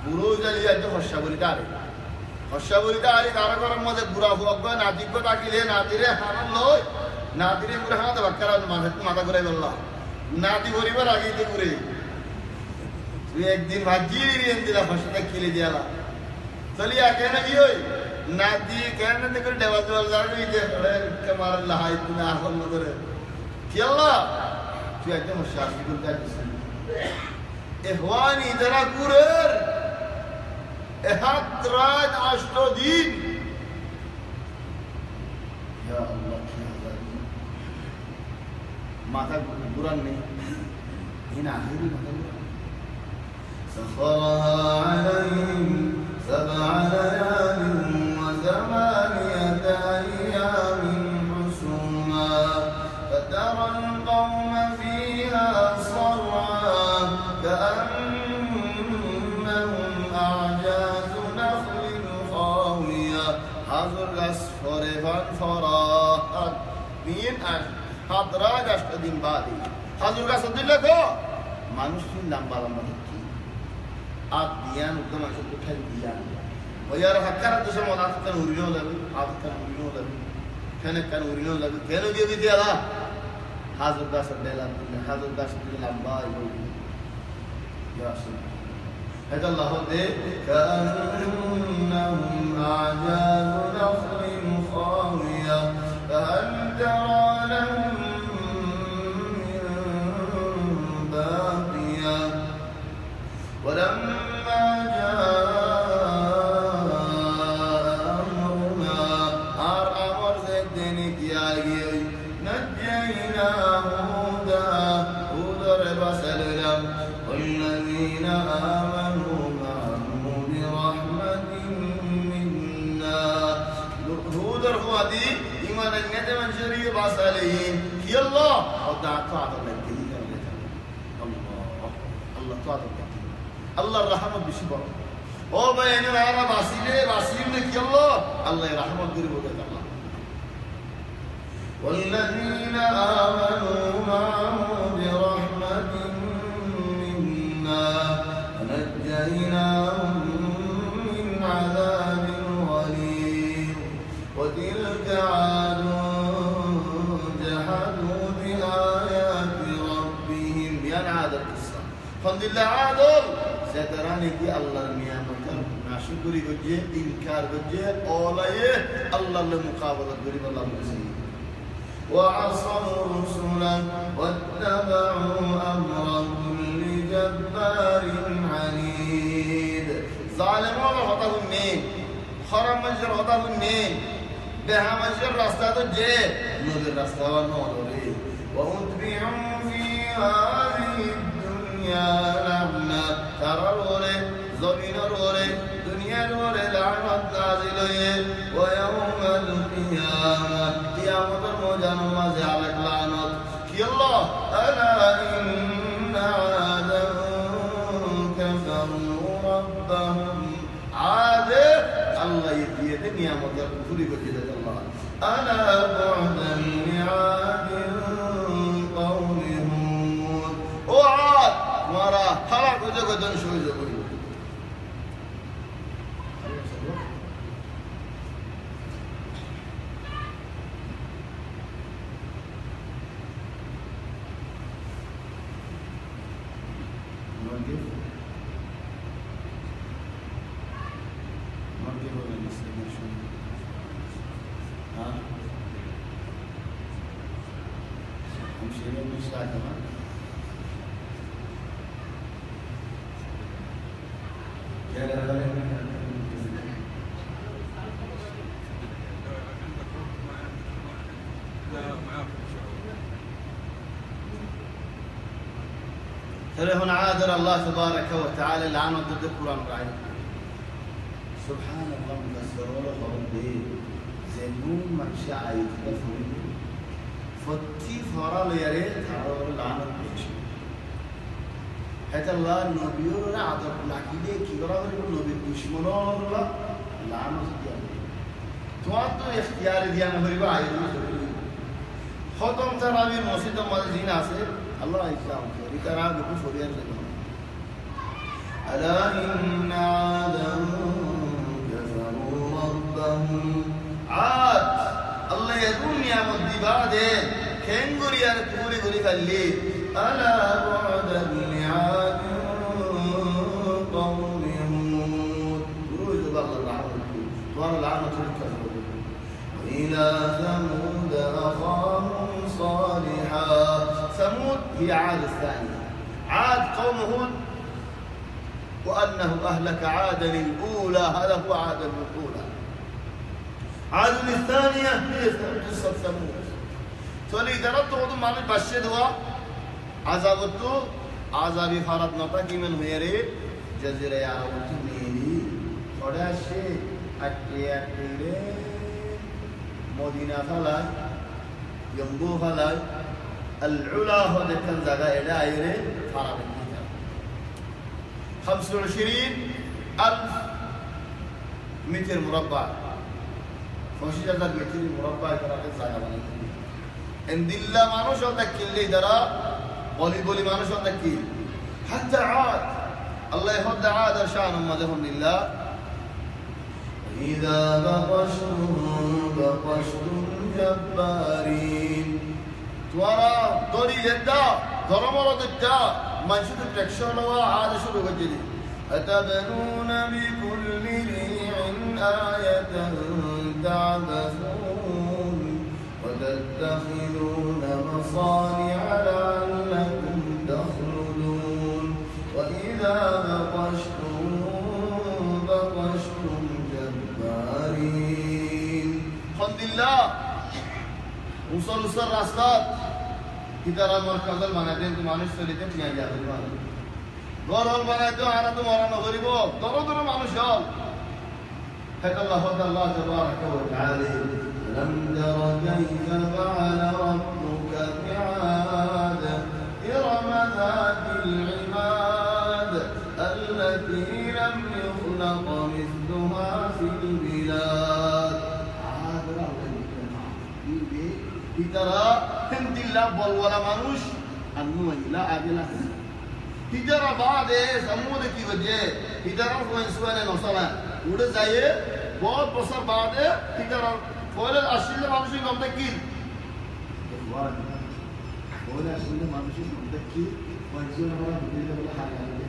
পুরো জালিয়া তো হর্ষাবলিদারে হর্ষাবলিদারে কারাগরের মধ্যে বুড়া হুয়াগ নাতিক তাকিলে নাতিরে হানান লয় নাতিরে পুরো হাতে বাক্কারা মাথা করে বললা নাতি পরিবার আগেইতে করে তুই একদিন ভাজি দিলা হর্ষটা কিলে দিয়ালা চলিয়া কেন কি হই নাতি কেন করে দেওয়া জল যাবি যে কামার লাহাই তুমি আহল করে কি আল্লাহ তুই একদম শাস্তি করতে আসছিস ইখওয়ানি যারা কুরের 7 রাত 8 দিন ইয়া আল্লাহ কি হাজার মাথা ঘুরান নেই হিনা আখিরি মাথা ঘুরান سخرها عليهم 7 ليال و8 أيام حسوما فترى القوم فيها صرعا كأنهم أعجاز نخل خاوية حضر أسفر فانفرات مين حضراج 8 দিন বাদে হাজুর গাছ দিলে তো মানুষ লম্বা লম্বা দেখি আর দিয়ান উত্তম মানুষ উঠাই দিয়ান ওই আর হাক্কারা দেশে মনে আসতেন উড়িয়েও যাবে হাতকান উড়িয়েও যাবে ফেনে কান উড়িয়েও যাবে কেন দিয়ে দিতে আলা হাজুর গাছ দিলাম হাজুর গাছ দিলে লম্বা هذا الله كأنهم أعجاز نخل خاوية فهل ترى لهم من باقية ولما جاء أمرنا أمر زدنك يا نجينا هودا ربسلنا والذين آمنوا معه برحمة منا هودر هودي إيمان الندم شريف بسالين في الله ودعت تعطى الكريم الله تعطى الكريم الله الرحمة بشبر او بين العرب باسيل لك الله يرحمه قريب وقت الله والذين آمنوا معه برحمة ونجيناهم من عذاب غليظ وتلك عاد جحدوا بآيات ربهم ينعاد القصة الحمد لله عادل ستراني في الله النعمة ناشكري وجه إنكار وجه أولايه الله المقابلة قريب الله مسيح وعصوا رسلا واتبعوا أمر كل جبار عنيد ظالمون هتاهم النين خرم مجر هتاهم النين بها مجر راستا تجي نودر راستا ونودري وأتبعوا في هذه الدنيا لعنة ترى روري زمين روري دنيا روري لعنة نازلة ويوم القيامة قيامة المجنة زعلك لعنة كي الله ألا إن عادا كفروا ربهم عاد الله يدي الدنيا مدر كفر بجدة الله ألا بعدا لعاد قوم هود وعاد مرا خلق جگدن شوي جگوي هنا عادل الله تبارك وتعالى لعنه ضد القرآن العظيم سبحان الله مكسر ولا خرب به যেমন মানুষে আয়োজিত করিল ফতি ফরাল ইয়ারে তার লানত পেয়েছে হেতাল্লাহ নবীর আদর লাকিলে কি করা করিব নবীর দুশ্মনর লানত দিয়া তোমার তো ইখতিয়ারে দিয়া না করিব আয়োজন করিব খতম তারাবির মসজিদের মধ্যে দিন আছে আল্লাহ ইসলাম করি তারা লোক সরিয়ে যাবে ألا إن عادا كفروا ربهم عاد الله يقول يا مدباد كن غريا كوري غري فلي ألا بعدا لعاد قوم هود روز الله لعنه وأنا لعنة الكفر وإلى ثمود أخاهم صالحا ثمود هي عاد الثانية عاد قوم هود وأنه أهلك عادا الأولى هذا هو عادا الأولى عاد الثانية هي قصة ثمود فلي درت غضو معنى بشد هو عذابته عذابي فرد نطاقي من غيري جزيرة عربت ميري فراشي أكي مدينة فلاي ينبو فلاي العلا هو ذكر زغا إلى عيري فرد 25,000 متر مربع 25,000 متر مربع كراكن জায়গা বানানো এন্দিল্লা মানুষ অতকিলে দ্বারা বলি মানুষ অতকিল حتى عاد الله يهد عاد شان امهم لله إذا بطشتم جبارين ترى دوري لدا ضرمرد الدا من شو تكشلوا هذا شو بوجدي أتبنون بكل ريع آية تعبثون وتتخذون مصانع لعلكم تخلدون وإذا بطشتم جبارين الحمد لله وصل راستات ইতারা মার্কাজাল বানাই দেন তো মানুষ চলিতে নিয়ে যাবে গরল বানাই তো আর তো মরানো করিব দর মানুষ হল আল্লাহ আল্লাহ তাবারাক ওয়া তাআলা لم تر كيف فعل ربك بعاد إرم ذات العماد التي لم يخلق مثلها في البلاد ইতারা হিন্দিল্লাহ বলওয়ালা মানুষ আর নুয়াইলা আগেলা ইতারা বাদে সমুদ্র কি বজে ইতারা ফোনসওয়ানে নসলা উড়ে যায় বহুত বছর বাদে ইতারা ফলে আসলে মানুষের নামটা কি ফলে আসলে মানুষের নামটা কি ফোনসওয়ানে আমরা বুঝতে বলে হারালে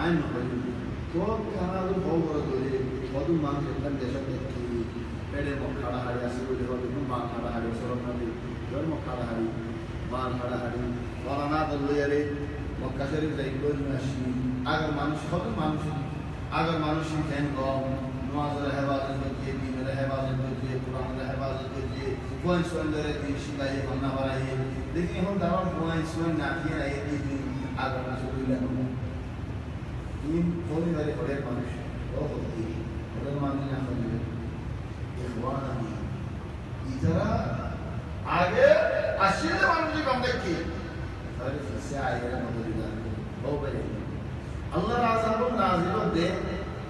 আইন হয় তো কানাডা খবর ধরে কত মানুষ এখান দেশে দেখি পেড়ে মক্কাড়া হাড়ি আসে বলে হবে মান হাড়া হাড়ি সরকারি জয় মক্কাড়া হাড়ি মান হাড়া হাড়ি বলানা দলয়ারে মক্কা শরীফ যাই বই আসি আগের মানুষ কত মানুষ আগের মানুষ ধ্যান কম নামাজের হেফাজত করছে দিনের হেফাজত করছে কোরআনের হেফাজত করছে পয়েন্ট সুন্দরের দিন শিখাই ভান্না বাড়াই দেখি এখন তারা পয়েন্ট সুন্দর না দিয়ে রাই দিন আগের মাসে বললেন তিন পরিবারে ঘরের মানুষ ঘরের মানুষ না করলে ইতারা আগে আসলে মানুষের কম দেখি তাহলে ফিসে আয়ের মধ্যে দিলাম বলে আল্লাহর আযাব নাযিল দে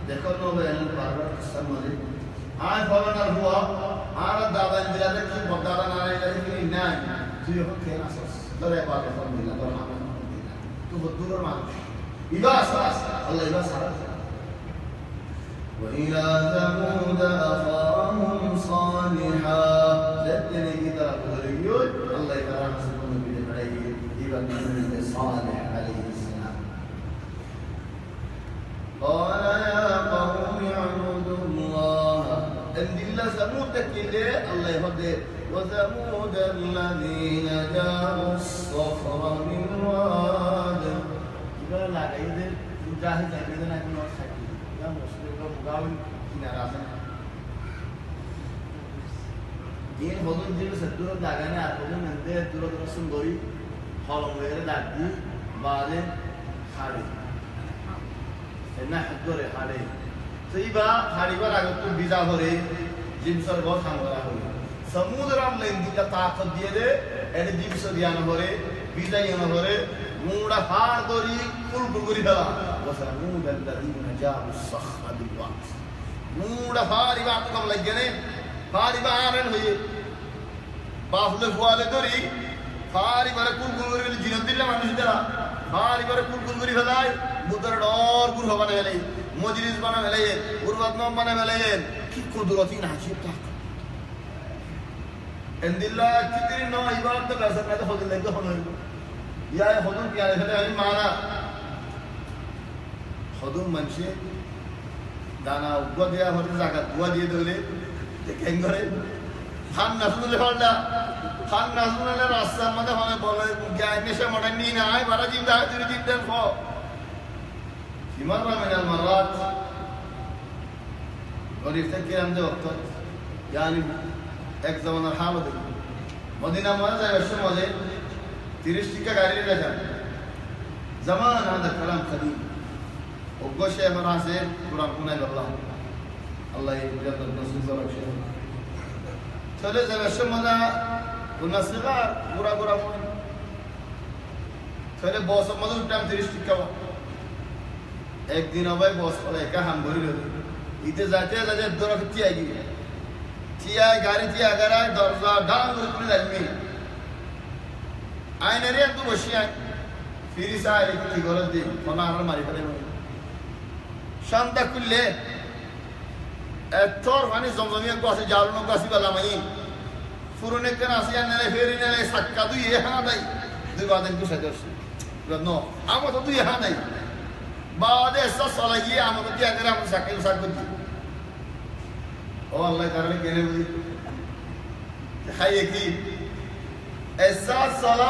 দেখো তো বলেন বারবার কিসা মধ্যে আজ ভবনার হুয়া আর দাবান দিলা দেখি বদারা না রাইলা দেখি না তুই এখন কেন আসছ ধরে পাবে ফোন দিলা তোর হাতে দিলা তো বদুর মানুষ ইবাস আল্লাহ ইবাস وإلى ثمود أخاهم صالحا لتني كتاب الرجل الله يكرم سكون بالعين ابن صالح عليه السلام قال يا قوم اعبدوا الله ان الله ثمود كده الله يهدي وثمود الذين جابوا الصخر من واد قال لا ايده مجاهد ايده এখন থাকি يا مسلم মুগাউল কিনারা আছে দিন হদন দিন সদুর দাগানে আর হদন নন্দে দূর দর্শন করি হলম হয়ে লাগি বাদে খাড়ি না করে হাড়ে তো ইবা হাড়িবার আগে তো বিজা করে জিমসর বহুত হাঙ্গরা হলো সমুদ্রাম লেন দিলা তাকত দিয়ে দে এডি জিমস দিয়ান করে বিজাই ন করে মুড়া হার দরি কুল কুলগুরি ফেলা ওসা মুদাল লাযিনা জাবু সখরা বিল ওয়াত মুড়া হারি বাত কম লাগে নে হারি বারেন হয়ে বাফলে ফুয়ালে দরি হারি বারে কুল কুলগুরি জিনত দিলা মানুষ দেলা হারি বারে কুল কুলগুরি ফেলাই বুদর ডর গুর হবানে গেলে মজলিস বানা গেলে উরবাত নাম বানা গেলে কি কুদরতি নাচিব তাক এন্দিল্লা কিতিরি ন ইবাদত তো কাছে না তো হতে লাগে হলো ইয়া হদুম পিয়ারে ফেলে আমি মানা হদুম মানছে দানা উগা দেয়া হতে জায়গা দুয়া দিয়ে দিলে যে কেন করে খান নাসুলে হলটা খান নাসুলে রাস্তা মধ্যে হলে বলে গায় নেশা মডার্ন নি না আই বারা জিন্দা তুই জিন্দা খ مرة من المرات وليفتكر عند وقت يعني এক জমানার হালত মদিনা মনে যায় অবশ্য মজে 30 টাকা গাড়ি রেখা জামান আমাদের কালাম কদিম অবশ্যই আমার আছে কোরআন কোনায় আল্লাহ আল্লাহ এই বুঝাতে নসিব রাখে চলে যাবে অবশ্য মজা কোন সিগার পুরা পুরা চলে বস মজা টাইম 30 টাকা একদিন হবে বস বলে একা হাম ধরে ইতে যাতে যাতে দৌড়া টিয়া গিয়ে টিয়া গাড়ি টিয়া গাড়ায় দরজা ডাল করে খুলে যাবে আইনে রে তো বসে আয় ফিরি সাই কি করে দি কোনা আর মারি ফেলে শান্তা খুললে এতর মানে জমজমিয়া গাছে জালনো গাছি বালা মাই ফুরনে কেন আসিয়া নেলে ফেরি নেলে সাক্কা দুই হা দাই দুই বাদেন কি সাজস নো আমো তো দুই হা দাই بعد ऐसा साला ये आमद दिया अगर हम साकिल साकुत ओ अल्लाह करने के लिए मुझे है कि ऐसा साला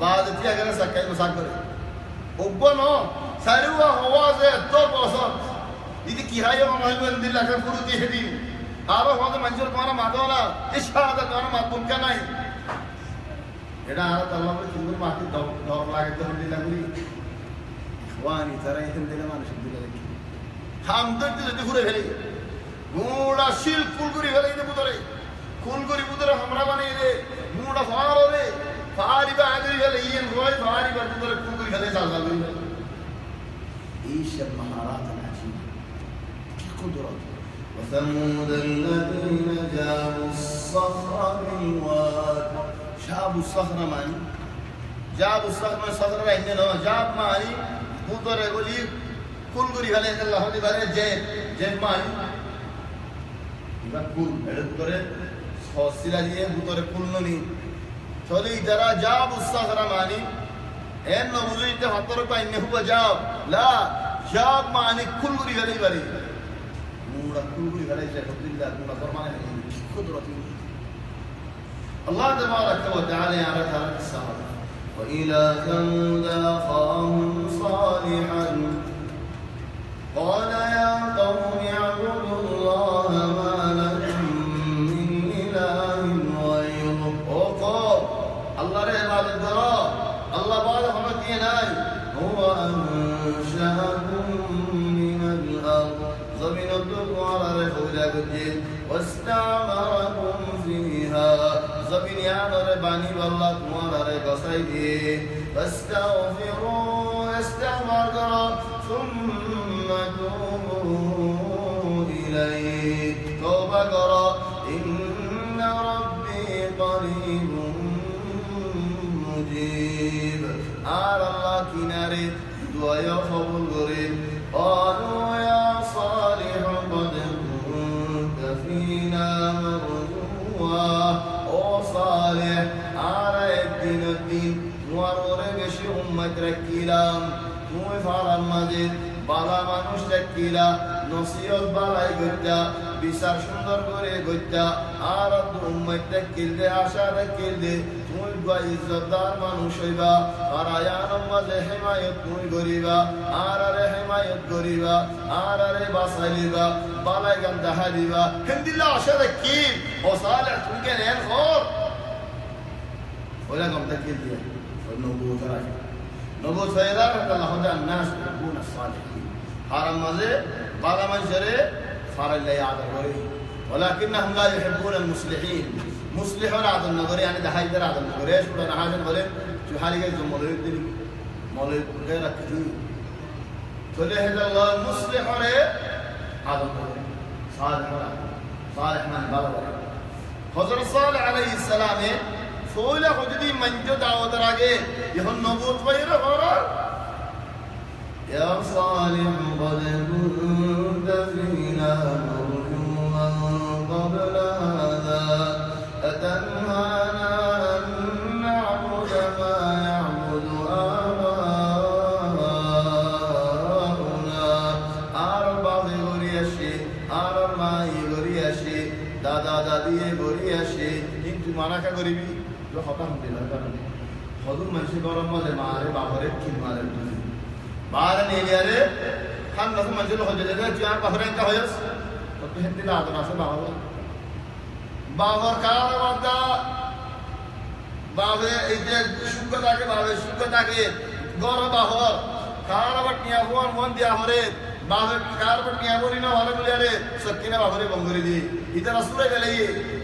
बाद दिया अगर साकिल साकुत उब्बनो सारुआ हवा से तो पसंद इधर किराया हमारे में दिल लगा फुरुती है दी आरो हमारे मंजूर तुम्हारा माधवना इस शादी तुम्हारा मातुम क्या नहीं ये ना आरा तल्ला में चुंबुर माती दौर लागे तो हम दिल लगुरी ওয়ানি তারা এখান থেকে মানুষের দিলে দেখি হামদর্দি যদি ঘুরে ফেলে মুড়া শিল কুলগুড়ি ফেলে দিতে বুতরে কুলগুড়ি বুতরে আমরা বানিয়ে দে মুড়া ফার রে ফারিবা আগরি ফেলে ইয়েন রয় ফারিবা বুতরে কুলগুড়ি ফেলে সাজা করি এই সব মহারাত আছে কি কুদরত وثمود الذين جابوا الصخر بالواد جابوا الصخر معني جابوا الصخر رهنا جاب معني বুতরে বলি কুলগুরি ফেলে আল্লাহ হতে পারে যে মানি এবার কুল এর ভিতরে সসিলা দিয়ে ভিতরে কুল ননি চলে যারা যাব উসাগরা মানি এন নবুজিতে হাতর পাইনে হুয়া যাও লা যাব মানি কুলগুরি ফেলে পারে মুড়া কুলগুরি ফেলে যে আলহামদুলিল্লাহ মুড়া ফরমানে কুদরত আল্লাহ তাবারাক ওয়া তাআলা ইয়ারা তাআলা সাহাবা وإلى ثمود أخاهم صالحا قال يا قوم اعبدوا الله ما لكم من إله غيره وقال الله رحمة الله الله بعد حمدنا هو أنشأكم من الأرض زمن الدقوار رفولا قدين واستعمركم فيها زمين يعمر باني والله تمار قصيدي فاستغفروا استغفر قرأ ثم توبوا إليه توبة قرأ إن ربي قريب مجيب على الله كناري دعاء خبر قريب قالوا يا صالح قد كنت فينا مرجوا او صالح على الدين نور بشي امت ركيلام تو فارم مجد বালা মানুষ রাখিলা নসিহত বালাই গইতা বিচার সুন্দর করে গইতা আর উম্মত রাখিলে আশা রাখিলে তুই বা ইজ্জতদার মানুষ হইবা আর আয়ান মাঝে হিমায়ত তুই করিবা আর আরে হিমায়ত করিবা আর আরে বাসাইলিবা বালাই গান দেখা দিবা হিন্দিল্লাহ আশা রাখি ও সালেহ তুই কে নেন খোর ওলা কম তাকিল দিয়া নবুত রাখি নবুত ফায়দা আল্লাহ তাআলা الناس يكون الصالحين আর মাঝে বালা মানুষেরে ফারাল্লাই আদর করে ولكنهم لا يحبون المصلحين মুসলিহর আদর না করে আমি দেখাইদের আদর না করে সুরা না হাজার বলে তুই হালি গেছ মৌলবী দিন মৌলবী করে রাখছি চলে হেদাল্লাহ মুসলিহরে আদর করে সালেহ মানে ভালো করে হযরত সালেহ আলাইহিস সালামে ফৌলা যদি মঞ্জু দাওয়াতের আগে যখন নবুয়ত বাইরে হওয়ার يا صالح قد كنت فينا مرجوا قبل هذا أتنهانا أن نعبد ما يعبد آباؤنا أربع غريشي أربع غريشي দাদা দাদি গড়ি আসে কিন্তু মানাকা গরিবি তো হতাম দিল কারণে হদুম মানুষ গরম মধ্যে মারে বাবরে কিন মারে বারে নেলিয়ারে খান নস মানুষ হজে যেতে তুই আর বাবরে কা হয়স তো তুই হিন্দি লাদ না সে বাবর বাবর কার বাদা বাবে এই যে সুখতাকে বাবে সুখতাকে গরম বাবর কার বাট নিয়া হওয়ার মন দিয়া হরে বাবে কার বাট নিয়া বলি না ভালো বলিয়ারে সকিনা বাবরে বঙ্গরি দি ইতারা সুরে গেলেই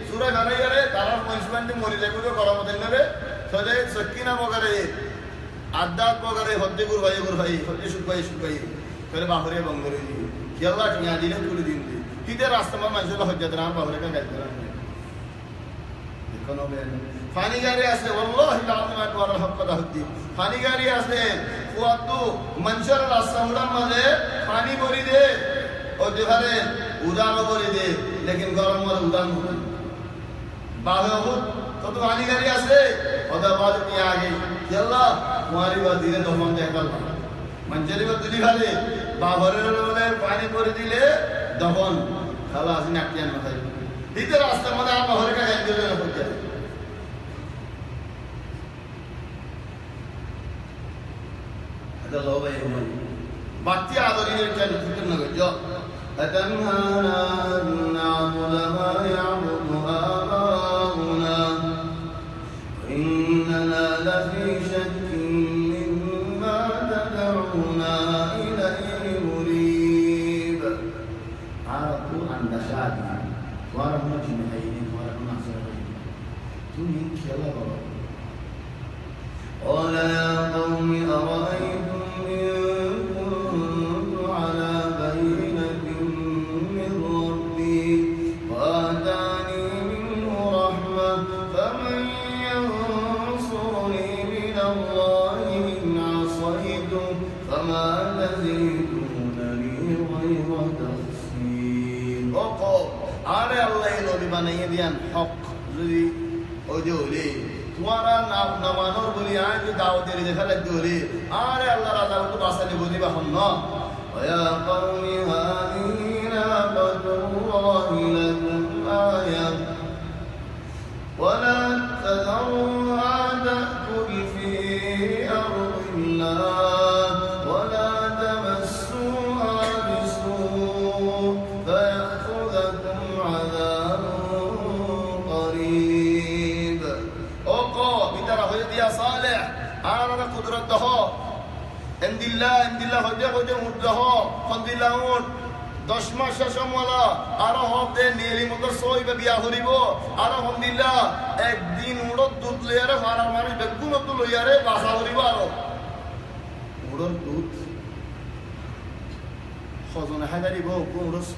সুরে গলাইয়ারে তারা মনসুবান্তি মরি যাবে তো গরম দিন নেবে সজে সকিনা বগরে আদাত বগরে হদ্দে গুর ভাই হদ্দে সুখাই করে বাবরে বঙ্গরি দি কেলা টিয়া দিলে তুলে দিন দি কিতে রাস্তা মা মানুষ হজ্জাত না বাবরে কা গাইতে না দেখো বে ফানি গাড়ি আছে ওয়াল্লাহি লাযিম আকবার হক কথা হদ্দি ফানি গাড়ি আছে ফুয়াতু মনসর রাস্তা উড়ান মাঝে পানি ভরি দে ও দেখারে উদানো ভরি দে লেকিন গরম মধ্যে উদান ভরি বাহে বহুত তো তো পানি গাড়ি আছে ওদা বাদ কি আগে আল্লাহ তোমারি বা দিলে দমন দে কাল মঞ্জরি বা তুলি খালে বাবরের বলে পানি ভরি দিলে দমন খালা আসি নাকিয়ান মাথায় দিতে রাস্তা মধ্যে আর বাবরে কা গাইতে না হচ্ছে الله بينهم باتي عذرين كان فكرنا جو أتنهانا أن نعبد ما يعبد آباؤنا إننا لفي شك مما تدعونا إليه مريب عرفوا عن نشاطي ورحمة جمعين ورحمة سرعين تنين كلا بابا قال يا قوم أرأيتم বানাইয়ে দিয়ান হক যদি ওজলে তোমারা না মানর বলি আজ দাওয়াতের দেখা লাগতে হলে আরে আল্লাহ রাজা তো বাসালে বলিবা হন না ইয়া কওমি হাদিহি নাকাতুল্লাহি লাকুম আয়া ওয়ালা তাযরুহা তাকুল ফি আরদিল্লাহ ওয়ালা তামাসসুহা বিসূ ফায়াখুযাকুম আযাব صالح أنا قدرة ده عند الله هدي مده عند الله দশ মাস সমলা আরো হবে নেলি মতো সইবে বিয়া হরিব আরো আলহামদুলিল্লাহ একদিন উড়ত দুধ লইয়ারে ফারার মানুষ বেগুন তো লইয়ারে বাসা হরিব আরো উড়ত দুধ সজনে হাজারিব উড়ত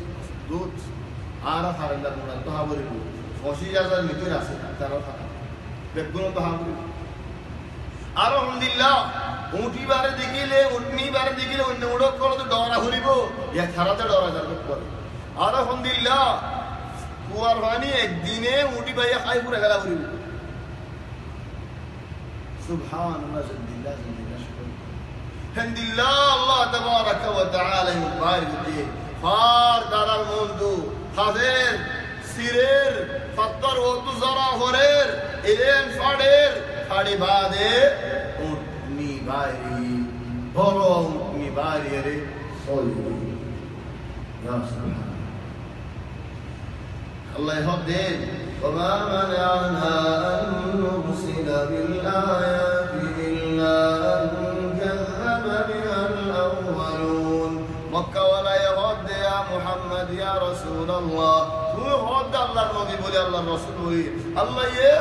দুধ আর ফারার মুড়া তো হাবরিব ৮০,০০০ লিটার আছে তার থাকা বেগুন তো হাবরিব আর আলহামদুলিল্লাহ উঠি বারে দেখিলে উঠনি বারে দেখিলে অন্য উড়ক করো তো ডরা হরিব ইয়া খারাতে ডরা যাবে করে আর আলহামদুলিল্লাহ কুয়ার পানি একদিনে উঠি বাইয়া খাই পুরো গেলা হরিব সুবহানাল্লাহ জিল্লাহ শুকর আলহামদুলিল্লাহ আল্লাহ তাবারাকা ওয়া তাআলা মুবারক দি ফার দারাল মুন্দু হাজের সিরের ফাত্তর ও তু জরা হরের ইলেন ফাড়ের ফাড়ি বাদে উটনি বাড়ি বড় উটনি বাড়ি রে সই ইয়া সুবহান আল্লাহ হদেন وما منعنا أن نرسل بالآيات إلا أن كذب بها الأولون মক্কা محمد يا رسول الله تو هود الله نبي بولي الله الرسول بولي الله يه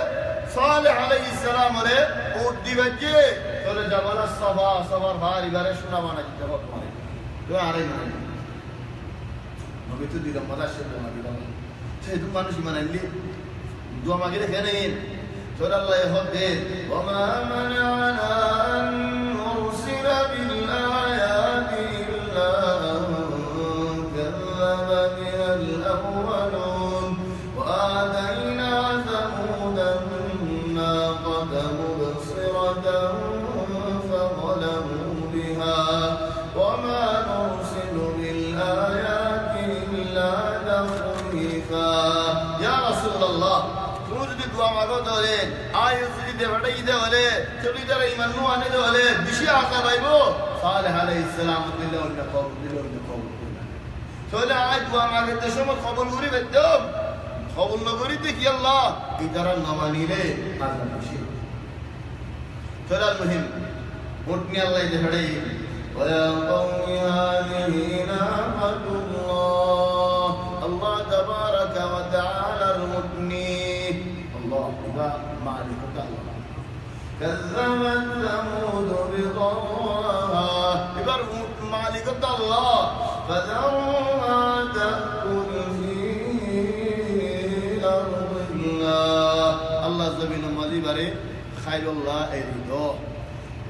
صالح عليه السلام রে উট দিবেজে তোরে জবল সফা সফর ভারি বারে শোনা বানা দিতে হবে তো আরে না নবী তো দিলাম মজা শেষ না দিলাম সেই তো মানুষ মানাইলি দোয়া মাগে দেখেন তোর আল্লাহ হদে ওমা মানানা আন নুরসিলা বিল আয়াতি ইল্লা কাযযাবা বিল আউওয়ালুন ওয়া আতাইনা সামুদান নাকাতা মুবসিরাতান ফাযলামু বিহা ওমা নুরসিলু বিল আয়াতি ইল্লা তাখফীফা ইয়া রাসূলুল্লাহ যদি দোয়া মাগো তাহলে আয়ু যদি দেবটা ইদে হলে চলি যারা ইমান নু আনে হলে বেশি আশা পাইবো সালেহ আলাইহিস সালাম দিলেও না কবুল তাহলে আয় দোয়া মাগে তো সময় কবুল করি বেদম কবুল না করি দেখি আল্লাহ এই দ্বারা না মানিলে আল্লাহ বেশি তাহলে মুহিম উঠনি আল্লাহ দেখাড়ে ওয়া কওমি হাযিহি নাকাতুল্লাহ আল্লাহ তাবারাকা ওয়া তাআলার মুতনি معرفة الله كذبت ثمود بطغواها يبقى معرفة الله فذروها تأكل في أرض الله الله زمين مذيبري خير الله أريده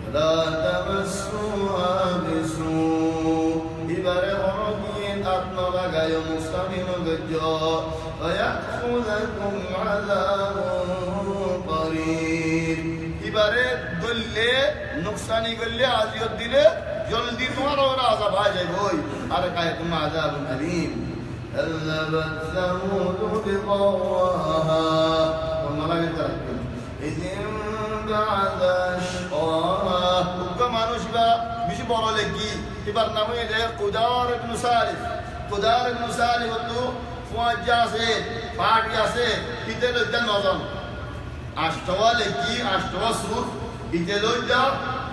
ولا تمسوها بسوء يبقى غرقين أطنى لغاية مستمين بجو فيأخذكم عذاب قريب এবারে গল্লে নুকসানি গল্লে আজিয়ত দিলে জলদি তোমার ওরা আযাব আ যাবে ওই আর কায় তোমার আযাব আলীম كذبت ثمود بطغواها وملائكة تركب إذ انبعث أشقاها وكما মানুষ বা বেশি বড় লেখি এবার নাম হয়ে যায় কুদার ইবনে সালিহ তো ফুয়াজ্জা আছে পাটি আছে ইতে লজ্জা নজন আষ্টওয়া লেখি আষ্টওয়া সুর ইতে লজ্জা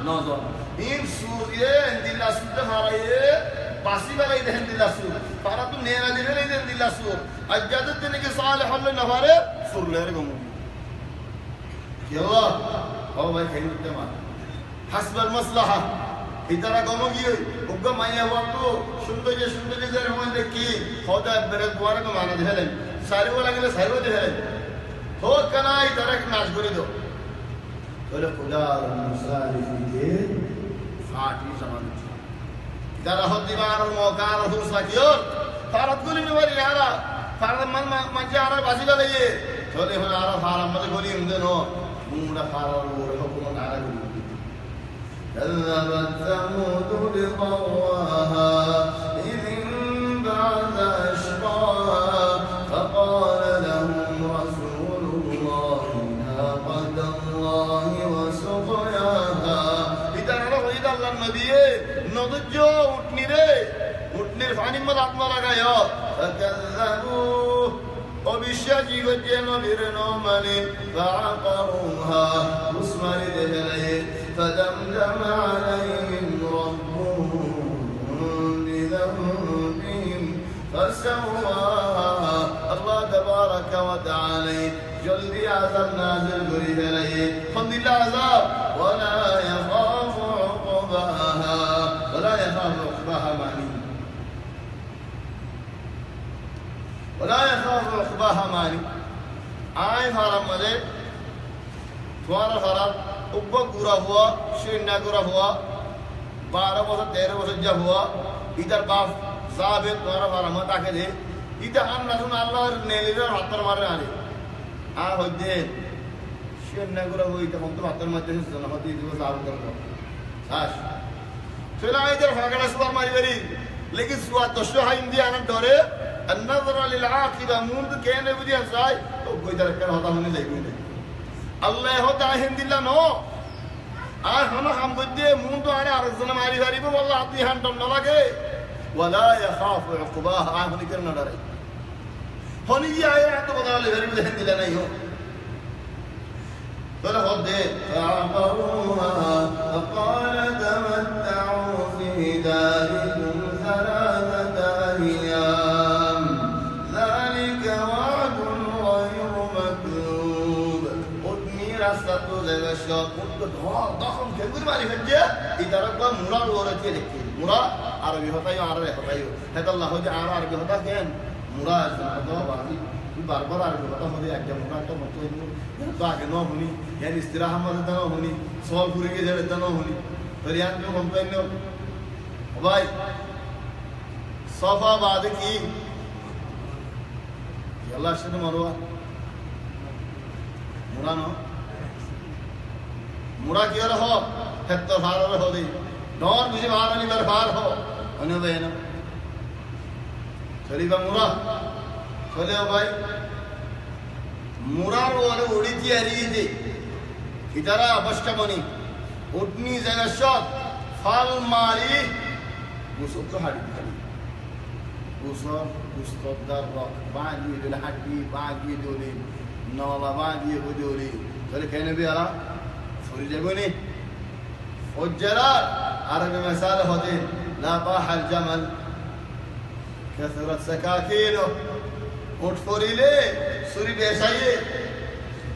নজন ইন সুরে দিলা সুতে হারায়ে পাসি বালাই দেন দিলা সুর পারা তো নেরা দিলে দেন দিলা সুর আজ্জাদত দিনে কি সালেহ হলে নভারে সুর লের গমু কি আল্লাহ ও ভাই খেলতে মা হাসবাল মাসলাহা ইতারা গমু গিয়ে উগ্গ মাইয়া ওয়াক্ত সুন্দর যে রহমান দেখি খোদা বেরে দুয়ারে তো মানা দিলেন সারিও লাগলে সারিও দিলেন তো কানাই তারা নাশ করে দাও বলে খোদা মুসালিফিকে ফাটি জামান যারা হদিবার মকার হুসলাকিও তারা গুলি নিবারি হারা তারা মাঝে আর বাজি লাগাইয়ে চলে হলে আর ফার আমাদের গলি দেন মুন্ডা ফার ওরে হুকুম আর গলি كذبت ثمود بطغواها إذ انبعث أشقاها فقال لهم رسول الله ناقة الله وسقياها إذا الله النبي نضجو উটনির ফানি মত আত্মা লাগায় فكذبوه وبالشجي والجنبير نومني فعقروها مسمر دهليه فدمدم عليهم ربهم بذنبهم فسواها الله تبارك وتعالى جلدي عذاب نازل بريد عليه خذ العذاب ولا يخاف عقباها معني ولا يخاف عقباها معني آي فارم مدे তোমার খারাপ উগ্র গুরা হুয়া শূন্য গুরা হুয়া 12 বছর 13 বছর যা হুয়া ইদার বাপ যাবে তোমার ফারাম তাকে দে ইদা আন না শুন আল্লাহর নেলির হাতর মারে আরে আ হইতে শূন্য গুরা হই তখন তো হাতর মারতে জানামত দিব সাব করব আস চলা ইদার ফাগড়া সুবার মারি বারি লেকিন সুয়া দশো হাইম দি আন ডরে النظر للعاقبه মুন্দ কেনে বুঝিয়া যায় তো গইদার কেন হতা মনে যাইবে আল্লাহ হতা হিন্দিল্লা নো আর হনো হাম বুঝে মুন্দ আরে আরেকজন মারি হারিব বললা আপনি হান দম না লাগে ওয়ালা يخاف عقباها আহনি কেন না ডরে হনি জি আয় এত বদলে হারিব হিন্দিল্লা নাই হো তোরা হদে فعقروها فقال تمتعوا في داركم ثلاثة أيام সাতু জায়গায় উঠতো তখন কেমন মারি ফেলছে ইতারা কো মুরা ওরতে দেখি মুরা আরবি হতাই আর হতাই হেতাল্লাহ হইতে আর আরবি হতা কেন মুরা তো বাকি বারবার আরবি হতা হতে একটা মুরা একটা মত তো আগে ন হুনি ইয়ান ইস্তিরাহ আমাদের দাও হুনি সল পুরি কে জেলে দাও হুনি তো ইয়ান তো কমপ্লেন নো ভাই সফা বাদ কি আল্লাহ সাথে মারওয়া মুরা ন মুরা কি আর हो হেত্ত ভার हो दे डॉन मुझे भार नहीं कर भार हो अने बहन चली बा मुरा चले भाई मुरा और उड़ी थी अरी थी इधर अबष्टमनी उठनी जगह शॉट फाल मारी उसको तो हाड़ी थी उसको दर रॉक बागी दिल हड्डी बागी जोली नौला बागी वो जोली चले कहने भी आला फुरी जगोनी फुज्जरार عربي مسألة هذين لا باح الجمل كثرت سكاكينه وتفوري ليه سوري بيشاية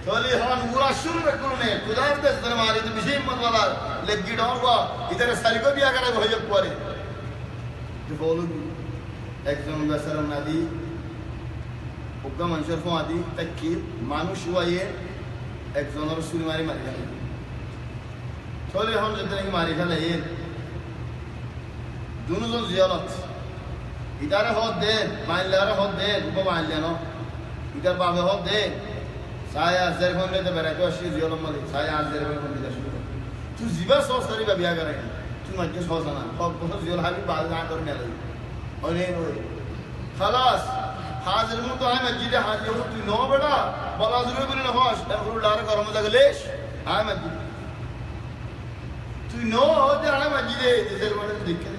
تولي هان مورا شروع بكرونه كذاب بس درماري تو بيشيم مت والا لگي ڈور وا इधर सारी को भी आकर वो जब पड़े तो बोलो একজন বেসারাম নাদি ওগা মানুষের ফোন আদি তাকি মানুষ ওয়ায়ে একজনের সুরি মারি মারি গেল চলে হন যেতে নাকি মারি ফেলে দুজন জিয়ারত ইদারে হদ দে মাইলারে হদ দে রূপ মাইলানো ইদার বাবে হদ দে সায়া আজের ফোন লেতে বেড়ে তো আসি জিয়ারত মালি সায়া আজের ফোন দিতে শুরু তুই জিবা সস করি বা বিয়া করে তুই মজ্জে সস না সব বছর জিয়ার হাবি বাজ না করে নেলে ওনে ওই খালাস হাজির মু তো আমি মসজিদে হাজির হো তুই নো বেটা বলা জরুরি বলি না হস তারপর লার গরম লাগলেশ আমি মসজিদ তুই নো যে আমি মসজিদে দিদের মানে দেখে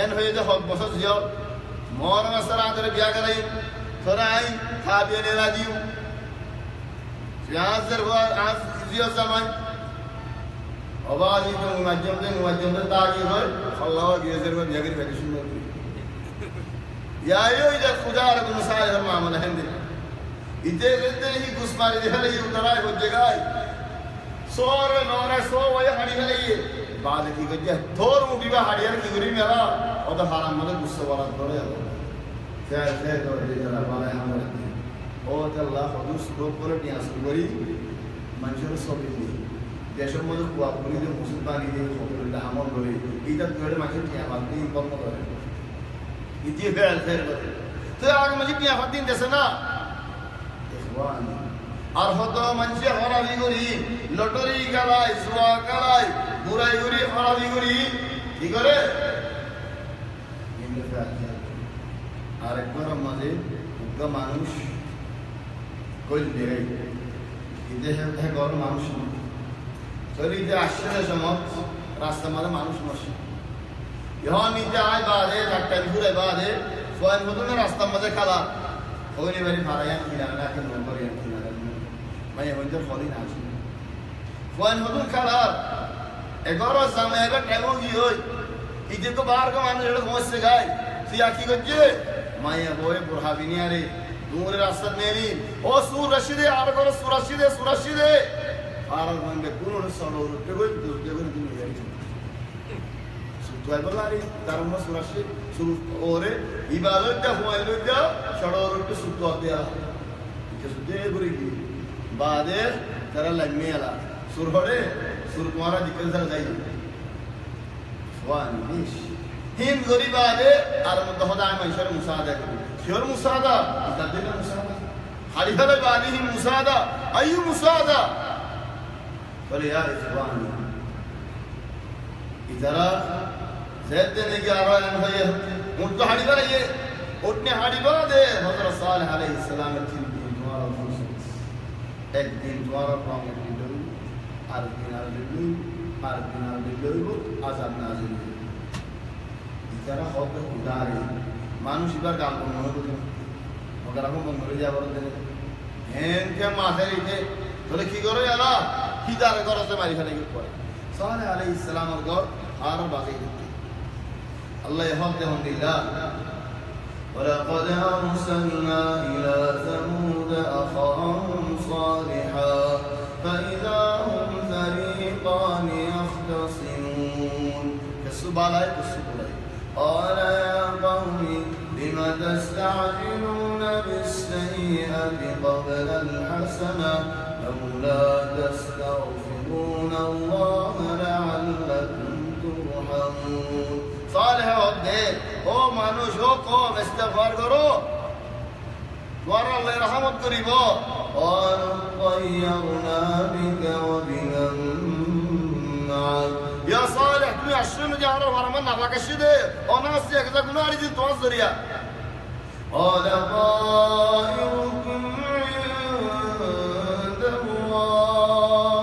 এন হয়ে যে হক বছর জিয়ার মর মাসার আদরে বিয়া করাই তোরা আই খাবিয়ে নেলা দিও সিয়াজের আজ জিয়ার জামাই অবাজি তো মুআজ্জম তাগি হয় আল্লাহ গিয়েজের বিয়া করে বেশি সুন্দর यायो इधर खुदा रब मुसाइल हर मामला है दिन इते रहते ही गुस्मारी दे ले उतराय हो जगह सोर नोरा सो वय हड़ी ले ये बाद की गजे थोर मुठी बा हड़ियार की गुरी मेरा और तो हारा मतलब गुस्सा वाला थोड़े से तो दे जरा वाला हम ओ तो अल्लाह खुदस रो पलटिया सुगरी मंजूर सोबी देशर मधु कुआ पुरी दे मुसलमानी दे खबर আমল করে এটা করে মাঝে টিয়া বাদি কম করে इतनी फेल फेल करे तो आगे मुझे क्या हद दिन देसे ना इखवान और हो तो मंचे हराबी करी लटरी कराई जुआ कराई बुराई करी हराबी करी কি করে ইন্দ্র ফেল আর একবার আমাদের উগ্র মানুষ কই দেয় ইতে হে গর মানুষ চলি যে আসলে সময় রাস্তা মাঝে মানুষ নষ্ট यहाँ नीचे आए बाद है डॉक्टर पूरे बाद है फोन में तो ना रास्ता मजे खाला होने वाली मारायां खिलाना के नंबर यार खिलाना मैं ये वंजर खोली ना छी फोन में तो खाला एगारो समय का टाइम हो गई इधर को बाहर का मानो जड़ पहुंच से गए सिया की गज्जे मैं ये बोए बुरहाबी नहीं आ रही दूर रास्ता मेरी ओ सूर रशीदे आर करो सुरशीदे आर मन में कुनो सलो रुपए को दिन यार Tuvalari, Tarma Surashi, Suru Ore, Ibalada, Hualuda, Shador to Sutodia. Because they would be Bade, Tarala Mela, Surhore, Surmara, the Kazai. One dish. Him Goribade, Aramadahoda, and Shar Musada. Shur Musada, Tadina Musada. Hadihada Badi, Musada, Ayu Musada. Korea is one. Itara. ज़ैद ने क्या आवाज़ है मुझको हाड़ी बना ये उठने हाड़ी बना दे हज़रत सालेह अलैहिस्सलाम एक दिन द्वारा प्रॉमिस दिलो आर दिलो वो आज़ाद नाज़िल इतना हौक उदारे मानुष इबार काम को मनो तो अगर हम मंगल जावर दे हैं क्या माथेरी थे तो लिखी करो याला हिदार करो से मारी खाने के ऊपर सालेह अलैहिस्सलाम और गौर हार बाकी الله يهدهم لله ولقد أرسلنا إلى ثمود أخاهم صالحا বালাই কিছু বলাই قال يا قوم لم تستعجلون بالسيئة قبل الحسنة لولا تستغفرون الله لعلكم ترحمون صالح होते ओ মানুষ ও কম ইস্তেগফার করো তোমার আল্লাহ রহমত করিব قالوا طيرنا بك وبمن معك يا صالح তুমি আসলে যে আমরা ফরমান না বাকাশে দে অনাসি একটা গুনারি দি তোমার জরিয়া قال طائركم عند الله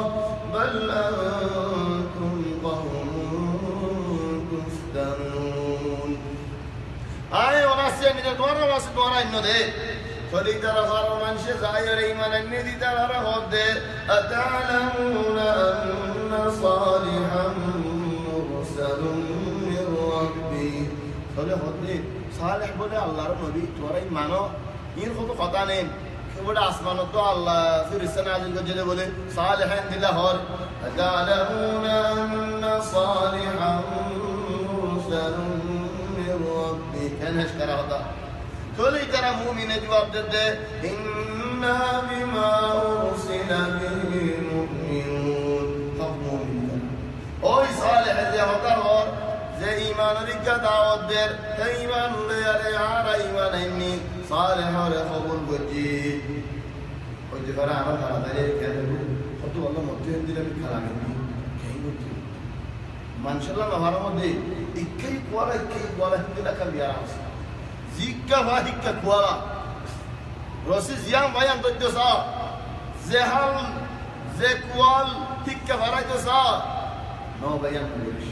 بل أنتم قوم تفتنون আয় অনাসি নিজে তোমার রাসে তোমার আইন দে ফলি তারা ফরমান সে জায়ের ঈমান এনে দি তারা হদে আতালামুনা আন্না সালিহান মুরসালুন মির রাব্বি ফলে হদে সালেহ বলে আল্লাহর নবী তোরাই মানো এর কত কথা নেই কেবল আসমানত তো আল্লাহ ফেরেশতা নাযিল করে বলে সালেহান দিলা হর আতালামুনা আন্না সালিহান মুরসালুন মির রাব্বি কেন হেস করা হতা كل ترى مؤمن جواب ده إنا بما أرسل به مؤمنون خف مؤمن أوي صالح زي هدار زي إيمان رجع دعوت در إيمان لي على إيمان إني صالح ورخب الوجي وجه فرع على هذا كذا خطو الله متهم دي لم كلامه كين متهم ما شاء الله ما هرم ده إكيد ولا هندي لك بيارس Zika vahika kuala, Rosi ziam vayan dojo sa, zehal zekual hikka varajo sa, no vayan kulish.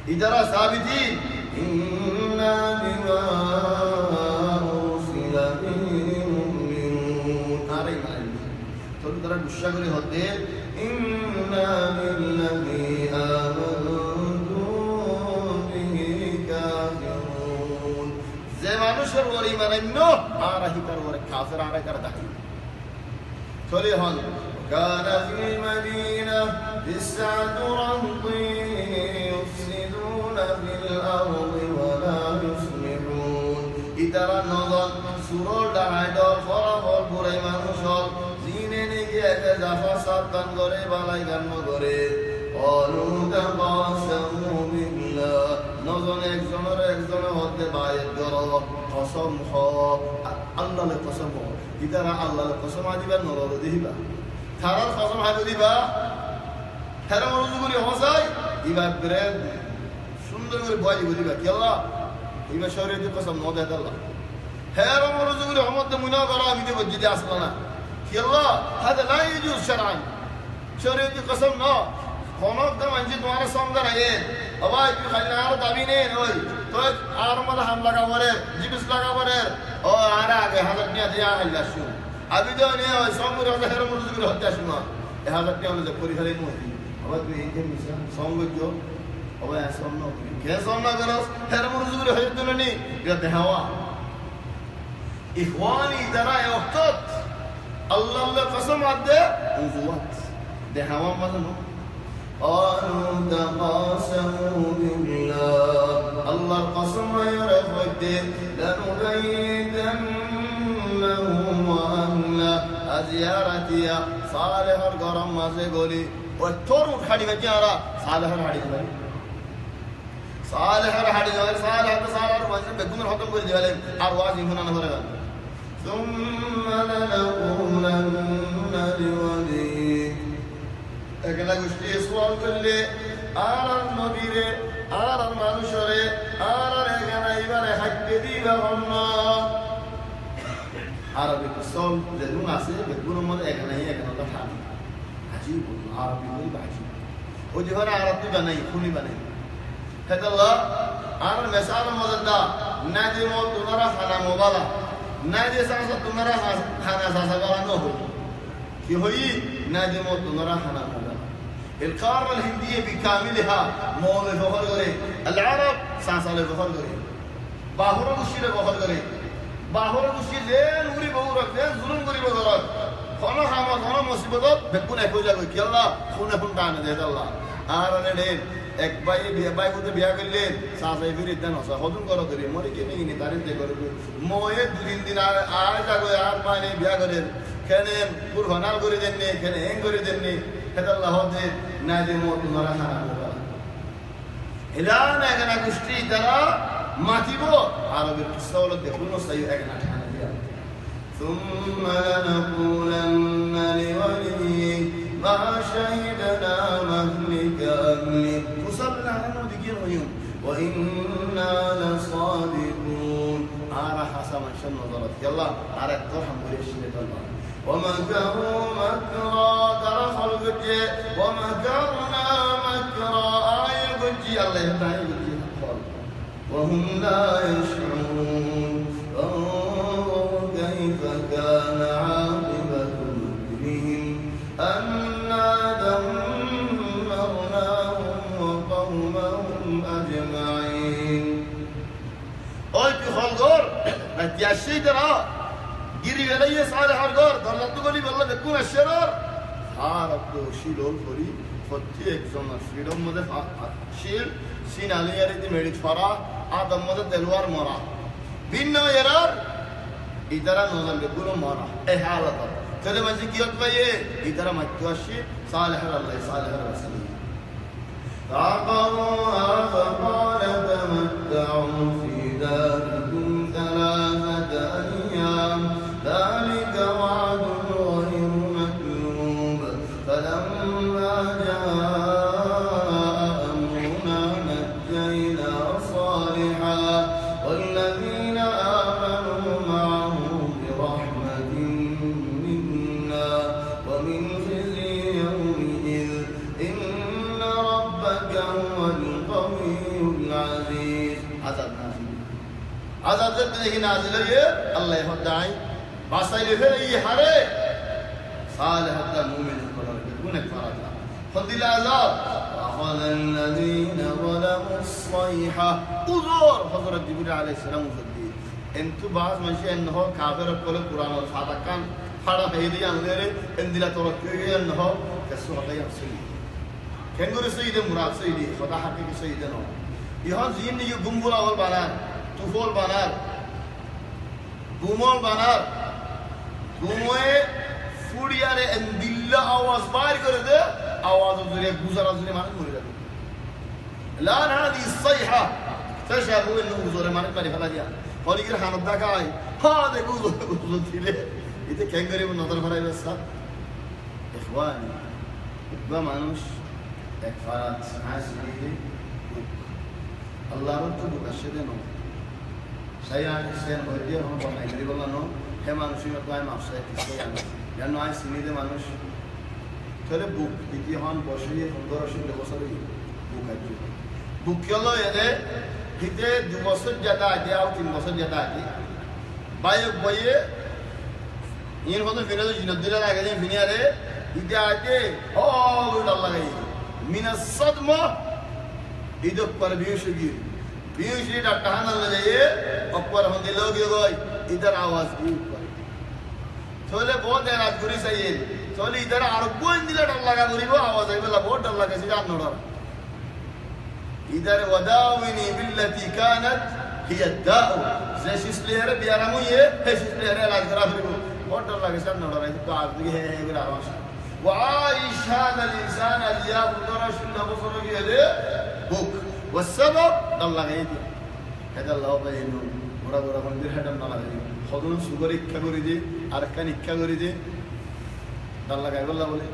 Idara sabitin, inna bima ursila bihi mu'minun. Are iman. Thodi tara gussa kore hote, inna billahi amantu bihi kafirun. মানুষের ওর ঈমান অন্য আর হিতার ওর কাফের আর কার দাহি চলে হন কানা feel Medina তিসআতু রাহতি ইউফসিদুনা feel আরদি ওয়া লা ইউসলিহুন ইতারা নদন সুরল ডাইডল ফরাফল পুরাই মানুষ জিনে নিকে একে জাফা সাবধান করে বালাই গান্ন করে قالوا تقاسموا بالله نظن একজনের মধ্যে বায়াত করো কসম আল্লাহর কসম ইদারা আল্লাহর কসম দিবা নরর দিবা তারার কসম হাতে দিবা হেরা মরজুগুলি হসাই দিবা ব্রে সুন্দর করে বয় দিবা কি আল্লাহ ইবা শরীয়তের কসম ন দেয় আল্লাহ হেরা মরজুগুলি হমতে মুনা করা আমি দেব যদি আসলো না কি আল্লাহ হাদা লা ইয়াজুজ শারআন শরীয়তের কসম না খনক দাম আনছি তোমার সঙ্গে রাখে আবার তুই খালি আর দাবি নেই ওই তো আর মানে হাম লাগাবরে জিবিস লাগাবরে ও আর আগে হাজার টাকা দিয়ে আইলা শু আবি তো নেই ওই সঙ্গে রাখা হের মুরজুগুলো হত্যা শুনা এ হাজার টাকা হলে পরীক্ষারে নয় আবার তুই এই যে মিশা সঙ্গে যো আবার সন্ন কে সন্ন করস হের মুরজুগুলো হয়ে দিল নি এটা দেহাওয়া ইখওয়ানি তারা এই ওয়াক্ত আল্লাহর কসম আদে উজুয়াত দেহাওয়া মানে قالوا تقاسموا بالله الله قسم يرفض لنبيتنه وأهله أزيارتي صالح القرم ما سيقولي والتور الحدي بجارة صالح الحدي صالح الحدي صالح الوزن بكم الحكم كل جهل أرواحي هنا نهرها ثم لنقولن لوليه একলা গোষ্ঠী সওয়াল করলে আর নবীরে আর মানুষরে আর এখানে এবারে হাইতে দিবা অন্য আরবি কসল যেগুন আছে বেগুন মধ্যে এখানে তো থাকে আজিব আরবি বই বাজি ও যে ঘরে আরবি বানাই খুনি বানাই হেদাল্লাহ আর মেসাল মজদা না যে মো তোমারা খানা মোবালা না যে সাসা তোমারা খানা সাসা বানানো হই কি হই না যে মো তোমারা খানা القارة الهندية بكاملها مول فخر غري العرب سانسال فخر غري باهورا مشير فخر غري باهورا مشير زين غري بورا زين ظلم غري بورا خنا خما خنا مصيبة بكون أكوجا غري كلا خونه فندان ده الله آرانه এক ভাই কোথায় বিয়া করলেন সাসাই ফিরিত দেন হসা হদুন করো ধরে মরে কে নেই তারিখ দিয়ে করবো ময়ে দুদিন দিন আর যাগো আর পায়নি বিয়া করেন খেলেন কুরবানাল করে দেননি খেলে হেং করে দেননি খেদাল্লাহ হতে না যে মত মারা খানা এলান এখানে গোষ্ঠী তারা মাতিব আরবের কিসা হলো দেখুন সাই এখানে ঠানা দিয়া ثم لنقولن لوليه ما شهدنا مهلك أهله وصلنا عنه ذكرهم وإنا لصادقون أرى حسب شن نظرت يلا أرى ترحم بريشة الله ومكروا مكرا ترى خلق ومكرنا مكرا آية قجي الله يهدى وهم لا يشعرون فانظر كيف كان عاقبة مكرهم أنا دمرناهم وقومهم أجمعين أي في خلقور نتياشي ترى جيري بلي صالح الغور ضلت قولي بالله بكون الشرار عرفتو شيلون فوري فتي اكزونا شيلون مده شيل سين علي يريد ميريت فرا آدم مده تلوار مرا بينو يرار إدارة نظام بكونو مرا إيه حالة كده ما زكيت بيه إدارة ما توشي صالح الله صالح الرسول فعقروها فقال تمتعوا في داركم 3 أيام ذلك وعد غير مكذوب فلما جاء أمرنا نجينا صالحا والذين آمنوا معه برحمة منا ومن خزي يومئذ إن ربك هو القوي العزيز عذاب ذلك نازل الله يهدعي বাসাইলে ফেলে ই হারে صالح المؤمن يكونك فرجا فضل العذاب أخذ الذين ظلموا الصيحة أذور حضرت جبريل عليه السلام وفدي انتو بعض ماشي انه كافر كل القرآن والفاتح كان فارا بهدي انذره اندلا تركيه انه كسوة يمسلي كنغور سيد مراد سيدي خدا حقيقي سيدنا يهان زين نيجي بمبولا أول بانار توفول بانار بومول بانار ঘুমোয়ে ফুড়িয়ারে দিল্লা আওয়াজ বাইর করে দে আওয়াজ জুড়ে গুজারা জুড়ে মানুষ মরে যাবে লান হাদি সাইহা تشابه انه গুজরে মানুষ বাড়ি ফেলা দিয়া হলিগের হানত দেখায় হ্যাঁ দেখো গুজর দিলে এতে কেন করে নজর ফেরাইবে স্যার ইখওয়ানি বা মানুষ এক ফারাত হাসিয়ে আল্লাহর তো বুকাশে দেন সাইয়ান সেন হইয়া হন বানাই করি বলনো হে মানুষের প্রায় মাসে কিছু যেন আজ সিনিতে মানুষ তাহলে বুক দিতে হন বসিয়ে 15-16 বছর বুক আছে বুক হলো এদের হিতে 2 বছর যেটা আগে আর 3 বছর যেটা আগে বাইক বইয়ে ইন হতো ফিরে জিনত দিলে আগে যে ফিনিয়ারে হিতে আগে ও আল্লাহ লাগাই মিনাস সাদমা ইদক पर बीश टा टहाना लगाइए ऊपर हम दिलों की कोई इधर आवाज की ऊपर सोले बहुत देर रात गुरी सही है सोले इधर आरुगो इंदिला डर लगा गुरी वो आवाज आई बोला बहुत डर लगा सीधा नोड़ा इधर वदाविनी बिल्लती कानत ही अद्दाउ जैसे इसलिए रे बियारामु ये है इसलिए रे लाज करा फिर बहुत डर लगा सीधा नोड़ा रही तो आज भी है मेरा आवाज وعايش هذا الإنسان اليوم درش إنه بصر يده بوك والسبب الله غيدي هذا الله بينه ورا ورا مندير هذا الله غيدي خدون سوغري كغوري دي أركان كغوري دي الله غير الله بولي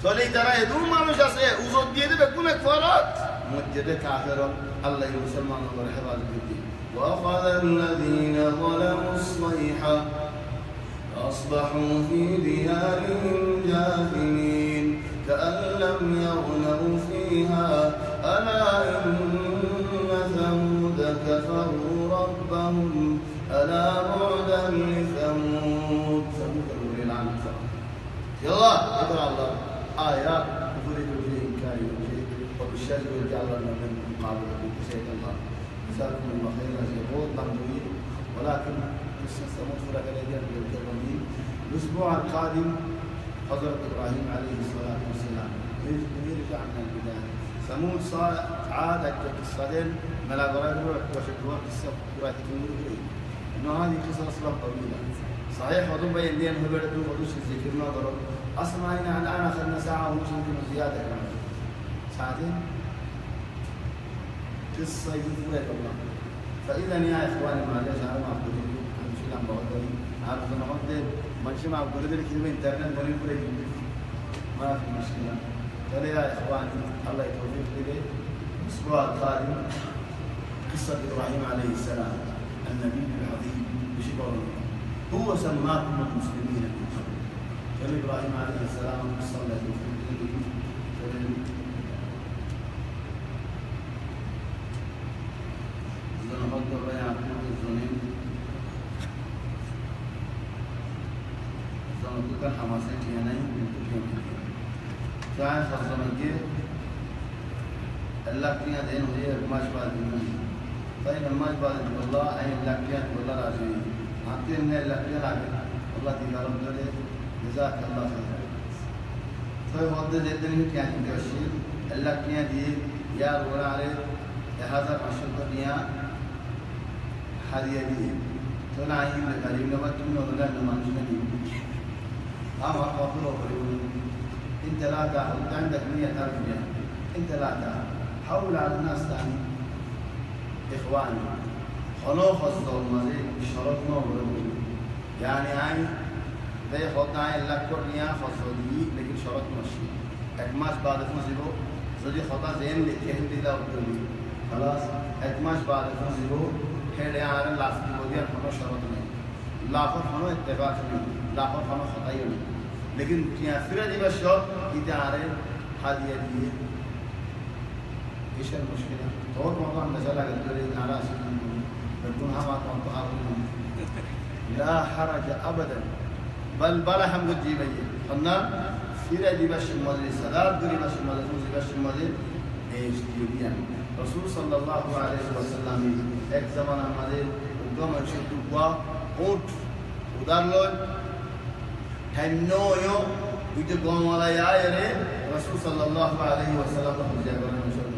سولي ترى يدوم ما مش أسيه وزود ديه ده بكون كفارات مجد كافر الله يسلمان الله حفاظ بيدي وأخذ الذين ظلموا الصيحة أصبحوا في ديارهم جاثمين كأن لم يغنوا فيها ألا إن ثمود كفروا ربهم ألا بعدا لثمود يلا اقرأ الله آيات تفرد في إنكار وجهه وبالشر وجعلنا من مقابلة بسيط الله جزاكم الله خيرا يقول ممدوي ولكن نستمر في الأغلبية بالكرمين الأسبوع القادم حضرة إبراهيم عليه الصلاة والسلام يرجع من البداية ثمود عاد الصدر ملا قرأ وشكوى قصة قرأت كمية إنه هذه قصة أصلا طويلة صحيح وضم بين دين هو بدو ودوش الذكر ما ضرب أصلا هنا الآن أخذنا ساعة ونص يمكن زيادة كمان ساعتين قصة يفوت الله فإذا يا إخواني ما ليش أنا ما أقول لكم أنا شو لام بقول لكم أنا بقول لكم ما شو ما أقول لكم كلمة إنترنت بقول لكم ما في مشكلة فلا يا إخواني الله يتوفق لي الأسبوع القادم قصة إبراهيم عليه السلام النبي العظيم بشبره هو سماكم المسلمين من قبل فإبراهيم عليه السلام صلى الله عليه وسلم زنبط بيان الزنين زنبط كان حماسين كيانين من كل فعن خصمت كي اللقيان دين وهي ماش بعد مني طيب ماش بعد والله أي اللقيان والله راجي عطيه من اللقيان عقل والله تكرم دولي جزاك الله خير طيب وضد الدنيا كان يدرسين اللقيان دي يا رولا عليه هذا عشان الدنيا هذه دي طلع عين لكريم لما تمنو ولا لما نجني أما قبله بريون أنت لا تعرف عندك 100,000 أنت لا تعرف حول على الناس تاني إخواني خلاص الظلمة شرطنا ورود يعني هاي ده خدنا هاي لكورنيا خاصدي لكن شرط ماشي أكماش بعد فوزيرو زودي خطأ زين لكن دي لا بدوني خلاص أكماش بعد فوزيرو هذا يعني لافت بوديان خلاص شرط नहीं لافت خلاص اتفاق नहीं لافت خلاص خطأ नहीं लेकिन क्या फिर अजीब शौक इतारे हादिया दिए इशर मुश्किल है तो और मौका हम नशा लगा तो ये नारा सुन बिल्कुल हम आप तो आप لا حرج أبدا بل بلا هم قد جيبيه قلنا फिर अजीब शुमाल सदाब गरीब शुमाल मुझे शुमाल एश दिया रसूल सल्लल्लाहु अलैहि वसल्लम एक ज़माना हमारे उद्गम अशुद्ध हुआ ऊँट उधर लोग Hannoyo itu gomala ya ere Rasul sallallahu alaihi wasallam पूजा करने मशहूर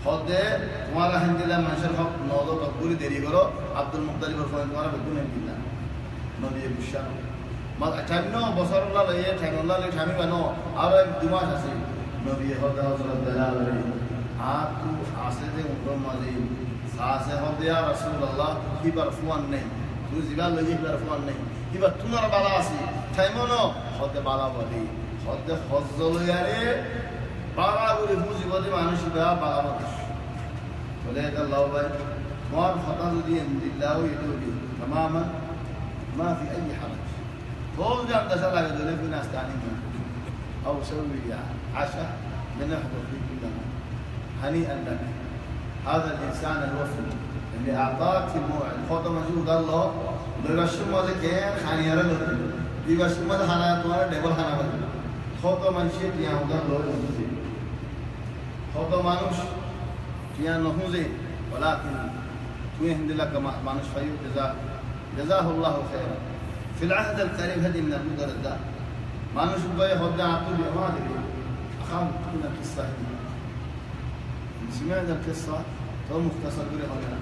खुदे तुम्हारा हिंदीला मंशर हक नौदो तकबूरी देरी करो अब्दुल मुक्तलिब और फौज तुम्हारा बिल्कुल नहीं दिला नबी बुशा मत ठन्नो बसरल्ला ले ठन्नोल्ला ले ठामी बनो और एक दिमाग हसी नबी खुदा हज़रत दलाल रे आप तू आसे दे उनको माली सासे खुद या रसूल अल्लाह की बरफुआन नहीं तू जिबाल लगी बरफुआन नहीं इबा तुम्हारा बाला आसी थाइमोनो खुद बाला बोली खुद खज़ल यारे बाला बोली मुझे बोली मानुष बया बाला बोली बोले तो अल्लाह भाई मार खता जो दिए दिल्लाह यदूरी तमामा ما في أي حرج طول جام دخل على دولة في ناس تانيين أو سوي عشاء لنحضر فيه كلنا هنيئا لك هذا الإنسان الوفي اللي أعطاك الموعد خطأ موجود الله لرشم هذا كيان خانيارا لطل يرشم هذا حالات وانا دبل خانا بدل خطأ منشي تيان هذا الله خطأ مانوش تيان نحوزي ولكن توي هند لك مانوش فيو جزاه الله خيرا في العهد القريب هذه من النظر الدار ما نشوف بقى خد عطول يا ما ادري اخاف تكون القصه هذه سمعنا القصه تو مختصر كده هنا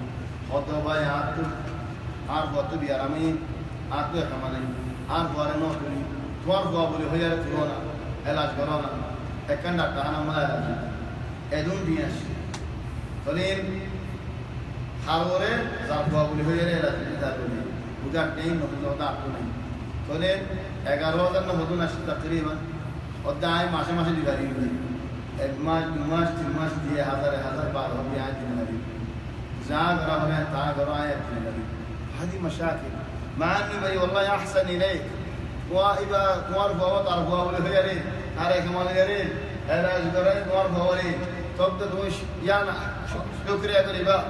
خد بقى عطول عارف وقت بيرامي عطول كمان عارف وارن نوتني توار بقى بقول هي كورونا علاج كورونا اكن دكتور انا ما علاج ادون دياش فلين حاوري زار بقى بقول هي علاج كده उधर नहीं होता आपको नहीं तो ले 11,000 न होतो ना तकरीबन और दाएं मासे मासे दिवाली में एक मास 3 मास दिए हजार बार हो गया आज दिवाली जहाँ करा हो रहे हैं ताँ करा है दिवाली هذه مشاكل مع اني بي والله احسن اليك واذا تعرف هو تعرف هو ولا غيري عليك ما غيري هذا ذكرني تعرف هو لي تبدا دوش يعني شكرا قريبا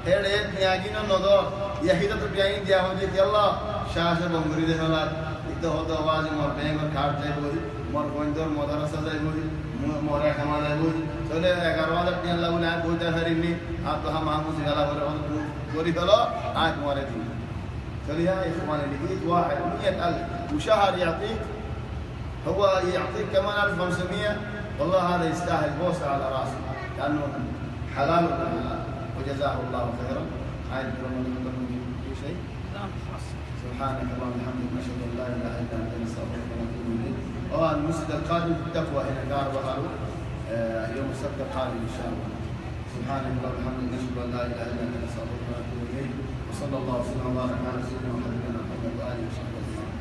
هذا ياجينا نظر यही तो प्याई दिया हो जे अल्लाह शाह से बंगरी दे होला इतो हो तो आवाज मोर बैंक और खाट जाए बोली मोर कोंदर मदरसा जाए बोली मोरा कमा जाए बोली चले 11,000 टी अल्लाह ने बोलते हरिनी आप तो हम आमू से गला बोले बोली बोलो आज मोरे दिन चलिए इखवान लقيت واحد 100,000 وشهر يعطيك هو يعطيك كمان 1500 والله هذا يستاهل بوسه على راسه لانه حلال وحلال. وجزاه الله خيرا. عايز في شيء؟ سبحانك اللهم وبحمدك نشهد ان لا اله الا انت نستغفرك ونتوب اليك. المسجد القادم في التقوى هنا دار بهارو يوم السبت القادم ان شاء الله. سبحانك اللهم وبحمدك نشهد ان لا اله الا انت نستغفرك ونتوب اليك. وصلى الله وسلم وبارك على سيدنا وحبيبنا محمد واله وصحبه اجمعين.